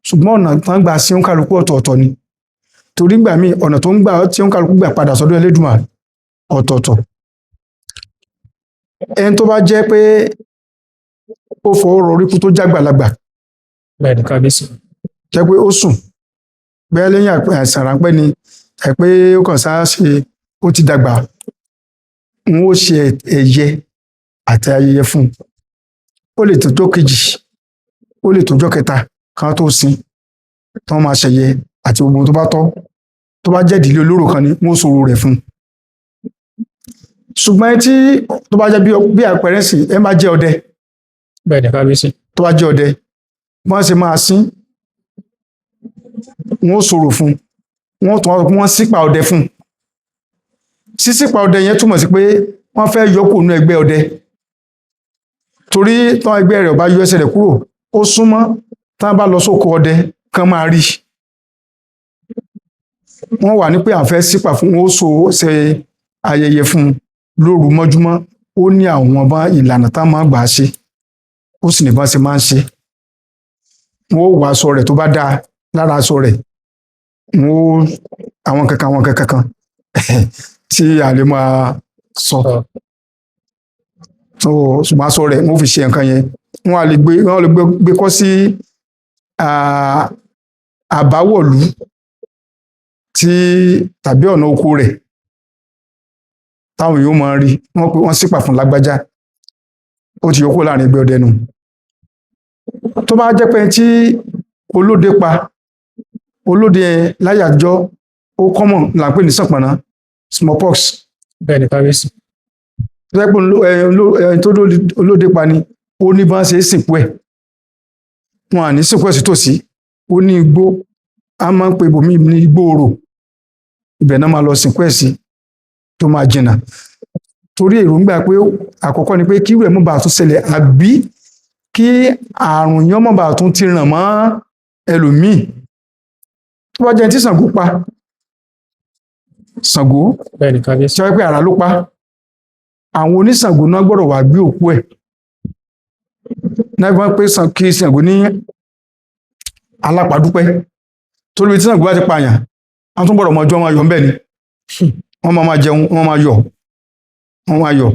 ṣùgbọ́n ọ̀nà tán gbà sí oníkálukú ọ̀tọ̀ọ̀tọ̀ ni torí gbà míì ọ̀nà tó ń gbà tí oníkálukú gbà padà sọ́dọ̀ Elédùmarè ọ̀tọ̀ọ̀tọ̀ ẹni tó bá jẹ́ pé ó fọwọ́ rọrí kú tó jágbàlagbà bẹ́ẹ̀ ni kábíyèsí jẹ́ pé ó sùn bẹ́ẹ̀ lẹ́yìn àìsàn ráńpẹ́ ni pé ó kàn sáà ṣe ó ti dàgbà n ó ṣe ẹ̀yẹ àti ayẹyẹ fún un ó lè tójọ́ kejì ó lè tójọ́ kẹta kan tó sin tí wọ́n máa ṣẹ̀yẹ àti gbogbo tó bá tọ́ tó bá jẹ́ ìdílé olóró kan ni wọ́n sọ̀rọ̀ rẹ̀ fún un ṣùgbọ́n tí tó bá jẹ́ bí àpẹẹrẹ sí ẹ máa jẹ́ ọdẹ bẹ́ẹ̀ ni kábíyèsí tó bá jẹ́ ọdẹ wọ́n ṣe máa sín wọ́n sọ̀rọ̀ fún wọ́n sípa ọdẹ fún sísípa ọdẹ yẹn túmọ̀ sí pé wọ́n fẹ́ yọkù nínú ẹgbẹ́ ọdẹ torí tán ẹgbẹ́ rẹ̀ bá yọ ẹsẹ̀ rẹ̀ kúrò ó súnmọ́ tán bá lọ sóko ọdẹ kan máa rí wọ́n wà ní pé à ń fẹ́ sípa fún wọn ó ṣe ayẹyẹ fún lóru mọ́júmọ́ ó ní àwọn bá ìlànà tá máa gbà ṣe ó sì ní bá ṣe máa ń ṣe wọn ó wọ aṣọ rẹ̀ tó bá dáa lára aṣọ rẹ̀ wọn ó àwọn kankan tí a lè máa sọ tó ṣùgbọ́n aṣọ rẹ̀ wọn ó fi ṣe nǹkan yẹn wọn lè gbé kọ́ sí àbáwọ̀lú tàbí ọ̀nà oko rẹ̀ táwọn yóò máa rí wọn pé wọ́n sípà fún lágbájá ó ti yọkó láàrin ẹgbẹ́ ọdẹ nù tó bá jẹ́ pé tí olóde pa olóde láyé àtijọ́ ó kọ́mọ̀ là ń pè ní sànpọ̀nná smallpox bẹ́ẹ̀ ni kábíyèsí tó jẹ́ pé tó olóde pa ni ó ní bá ṣe é sìnkú ẹ̀ wọn à ní sìnkú ẹ̀ sí tòsí ó ní igbó a máa ń pe ibòmíì ní igbó orò ibẹ̀ náà máa lọ sìnkú ẹ̀ sí tó máa jìnnà torí èròǹgbà pé àkọ́kọ́ ni pé kí irú ẹ̀ mú bá tún ṣẹlẹ̀ àbí kí àrùn yẹn má bàa tún ti ràn mọ́ ẹlòmíì. Tó bá jẹ́ tí Ṣàngó pa, Ṣàngó bẹ́ẹ̀ ni kábíyèsí. tí wọ́n pé àrá ló pa, àwọn oníṣàngó náà gbọ́dọ̀ wá gbé òkú ẹ̀. Náà wọ́n pé kí Ṣàngó ní alápàdúpẹ́, tó lóbi tí Ṣàngó bá ti pààyàn, wọ́n tún gbọ́dọ̀ mọ ọjọ́ wọn yọ̀ ńbẹ̀ ni. Wọ́n máa jẹun, wọ́n máa yọ̀.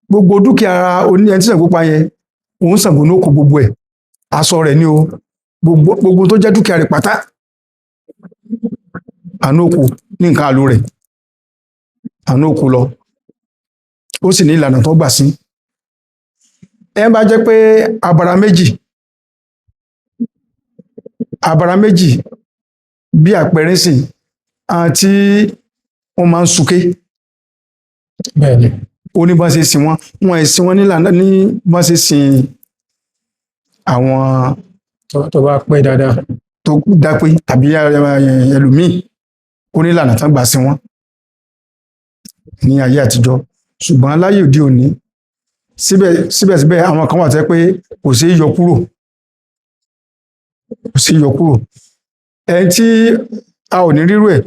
Gbogbo dúkìá ẹni tí Ṣàngó pa yẹn, òun Ṣàngó ló kó gbogbo ẹ̀. Aṣọ rẹ̀ ni o, gbogbo tó jẹ́ dúkìá rẹ̀ pátá, àánú òkú ní nǹkan àlò rẹ̀, àánú òkú lọ. Ó sì ní ìlànà tó gbà sí. Ẹ bá jẹ́ pé abara méjì bí àpẹẹrẹ sí àti wọ́n máa ń súké. Bẹ́ẹ̀ ni. Ó ní bá ṣe sìn wọ́n ẹ̀sìn wọn nílànà ní bá ṣe sìn àwọn tó bá pẹ́ dáadáa, tó dápé tàbí ẹlòmíì, ó ní ìlànà tán gbà sí wọn ní ayé àtijọ́. Ṣùgbọ́n láyé òde òní, síbẹ̀síbẹ̀ àwọn kan wà tẹ́ pé kò sí yọ kúrò. Ẹni tí a ò ní rírú ẹ̀,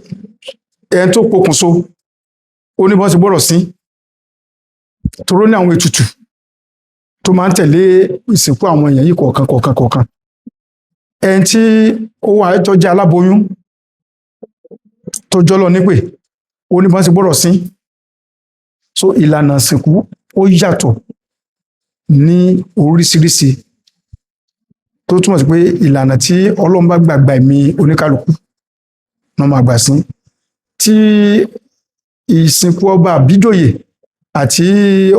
ẹni tó pokùnso, ó ní bọ́n ti gbọ́dọ̀ sí, toró ní àwọn ètùtù tó máa ń tẹ̀lé ìsìnkú àwọn èèyàn yìí kọ̀ọ̀kan. Ẹni tí ó wà tó jẹ́ aláboyún tó jọ́lọ nípè, ó ní bọ́n ti gbọ́dọ̀ sí. So ìlànà ìsìnkú ó yàtọ̀ ní oríṣiríṣi, tó túmọ̀ sí pé ìlànà tí Ọlọ́run bá gbàgbà ẹ̀mí oníkálukú náà máa gbà sí. Tí ìsìnkú ọba àbíjòyè àti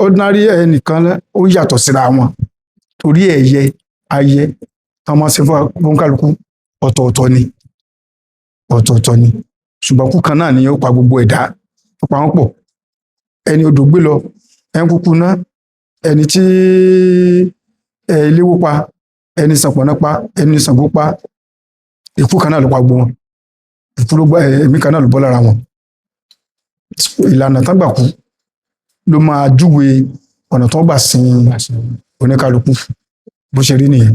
ordinary ẹnìkan ó yàtọ̀ síra wọn, torí ayẹ tán máa ṣe fún oníkálukú ọ̀tọ̀ọ̀tọ̀ ni. Ṣùgbọ́n kú kan náà ni ó pa gbogbo ẹ̀dá, ó pa wọ́n pọ̀. Ẹni odò gbé lọ, ẹni kúkú ná, ẹni tí ilé wó pa, ẹni Ṣànpọ̀nná pa, ẹni Ṣàngó pa, ikú kan náà ló pa gbogbo wọn. Ẹ̀mí kan náà ló bọ́ lára wọn. Ìlànà tán gbà kú ló máa júwe ọ̀nà tó gbà sin oníkálukú, bó ṣe rí nìyẹn.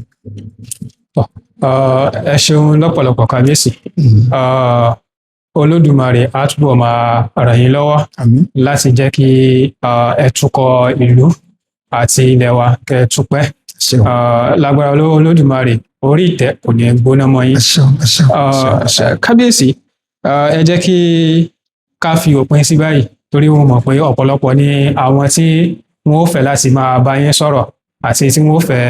Ẹ ṣeun lọ́pọ̀lọpọ̀ kábíyèsí. Olódùmarè á túbọ̀ máa ràn yín lọ́wọ́ láti jẹ́ kí ẹ túkọ̀ ìlú àti ilẹ̀ wa kẹ́ ẹ túpẹ́. Lágbára Olódùmarè, orí ìtẹ́ kò ní gbóná mọ́ yín. Kábíyèsí, ẹ jẹ́ kí ká fi òpin sí báyìí, torí wọ́n mọ̀ pé ọ̀pọ̀lọpọ̀ ni àwọn tí wọ́n ó fẹ́ láti máa bá yín sọ̀rọ̀ àti tí wọ́n ó fẹ́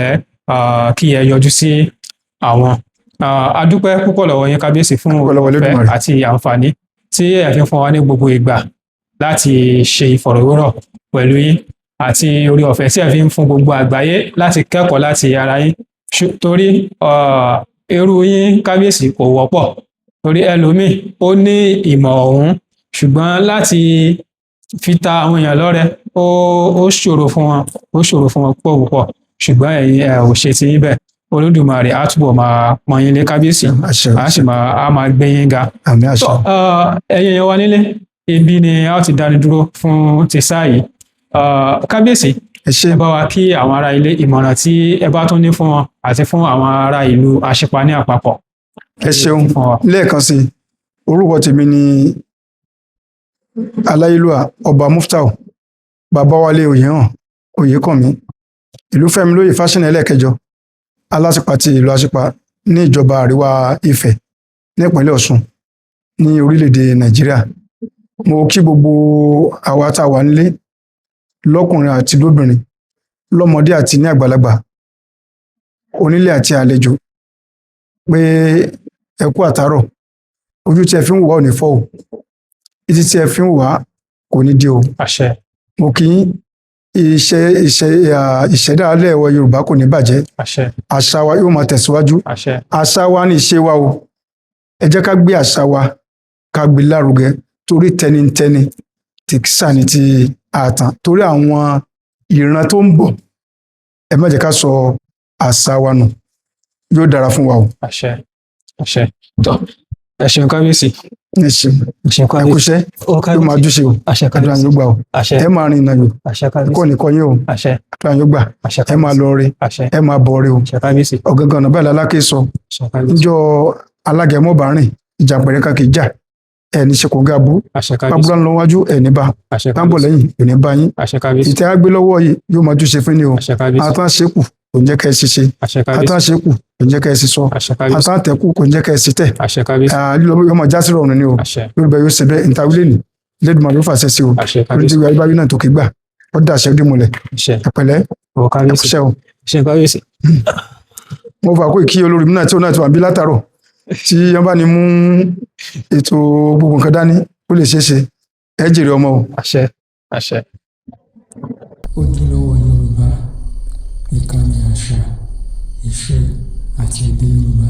kí ẹ yọjú sí àwọn. A dúpẹ́ púpọ̀ lọ́wọ́ yín kábíyèsí fún ìfẹ́ àti àǹfààní tí ẹ fi ń fún wa ní gbogbo ìgbà láti ṣe ìfọ̀rọ̀wérọ̀ pẹ̀lú yín, àti orí ọ̀fẹ́ tí ẹ fi ń fún gbogbo àgbáyé láti kẹ́kọ̀ọ́ láti ara yín. Torí irú yín kábíyèsí kò wọ́pọ̀, torí ẹlòmíì ó ní ìmọ̀ ọ̀hún, ṣùgbọ́n láti fi ta àwọn èèyàn lọ́rẹ ó ṣòro fún wọn púpọ̀, ṣùgbọ́n ẹ̀yin ò ṣe ti yín bẹ́ẹ̀. Olódùmarè á túbọ̀ máa pọ́n yín lé kábíyèsí, á máa gbé yín ga. Ẹ̀yin èèyàn wa nílé, ibi ni a ó ti dáni dúró fún ti sáà yìí. Kábíyèsí, ẹ bá wa kí àwọn ará ilé, ìmọ̀ràn tí ẹ bá tún ní fún wọn àti fún àwọn ará ìlú Aṣípa ní àpapọ̀. Ẹ ṣeun lẹ́ẹ̀kan sí, orúkọ tèmi ni Aláyélúwà Ọba Muftau Babáwálé Oyèkànmí, ìlú Fẹ́mi lóyè Fáṣínà ẹlẹ́ẹ̀kẹjọ, Aláṣípa ti ìlú Aṣípa ní ìjọba àríwá Ifẹ̀ nípínlẹ̀ Ọ̀ṣun ní orílẹ̀-èdè Nàìjíríà. Mo kí gbogbo àwa tá a wà nílé, lọ́kùnrin àti lóbìnrin, lọ́mọdé àti ní àgbàlagbà, onílé àti àlejò, pé ẹ kú àtàárọ̀. Ojú tí ẹ fi ń wò wá ò ní fọ́ o, etí tí ẹ fi ń wò wá kò ní di o. Àṣẹ. Mo kí ìṣẹ̀dá alẹ́ ẹ̀wọ̀ Yorùbá kò ní bàjẹ́. Àṣẹ. Àṣà wa yóò máa tẹ̀síwájú. Àṣẹ. Àṣà wa ní ìṣe wa o. Ẹ jẹ́ ká gbé àṣà wa ká gbé lárugẹ, torí tẹnitẹni tìkísà ní ti àtàn, torí àwọn ìran tó ń bọ̀. Ẹ má jẹ́ ká sọ àṣà wa nù, yóò dára fún wa o. Àṣẹ. Àṣẹ. Ẹ ṣeun kábíyèsí. ẹ ṣeun àṣẹ ẹ kábíyèsí. kúṣẹ́ Ó yóò máa kábíyèsí. júṣe o àṣẹ àdúrà kábíyèsí. yóò gbà o àṣẹ ẹ máa rin ìrìnàjò àṣẹ kọ́ kábíyèsí. nìkan yín o àṣẹ àdúrà yóò gbà àṣẹ ẹ máa kábíyèsí. lọ rí àṣẹ ẹ máa bọ̀ rí o àṣẹ kábíyèsí. ọ̀gángan ọ̀nà báyìí lálákè sọ àṣẹ kábíyèsí. níjọ́ alágẹmọ bá rìn ìjà pẹ̀rẹ̀ kan kì í jà ẹni ṣe kò ga bú àṣẹ kábíyèsí. pábúrà ńlọ wájú ẹni bá àṣẹ pábọ̀ kábíyèsí. lẹ́yìn ẹni bá yín àṣẹ kábíyèsí. ìtẹ́ àgbé lọ́wọ́ yìí yóò máa júṣe fún ni o àṣẹ kábíyèsí. àtàn ṣekù kò ní jẹ́ kẹ́ ẹ ṣiṣẹ́ àṣẹ kábíyèsí. àtàn ṣekù kò ní jẹ́ kẹ́ ẹ ṣiṣọ́ àṣẹ kábíyèsí. àtàn tẹ̀kù kò ní jẹ́ kẹ́ ẹ ṣitẹ̀ àṣẹ kábíyèsí. lílọ yóò máa já sí rọrùn ni o àṣẹ yorùbá yóò ṣe bẹ́ẹ̀ ìtawílẹ̀ ni lẹ́dùnmọ̀ ló fàṣẹ sí o àṣẹ orí kábíyèsí. tí wàá bá wí náà tó kí gbà ó dà ṣẹ́ dìmọ̀lẹ̀ àṣẹ ẹ̀pẹ̀lẹ́ ó kábíyèsí. ẹ̀kúṣẹ́ o àṣẹ kábíyèsí. mo fà kó ìkí olórí mi náà tí ó náà ti wà bí látàrọ̀ tí wọ́n bá ní mú ètò gbogbo nǹkan dání ó lè ṣeé ṣe ẹ jèrè ọmọ o. àṣẹ àṣẹ. Ojúlówó Yorùbá, ìkànnì àṣà, ìṣe àti èdè Yorùbá.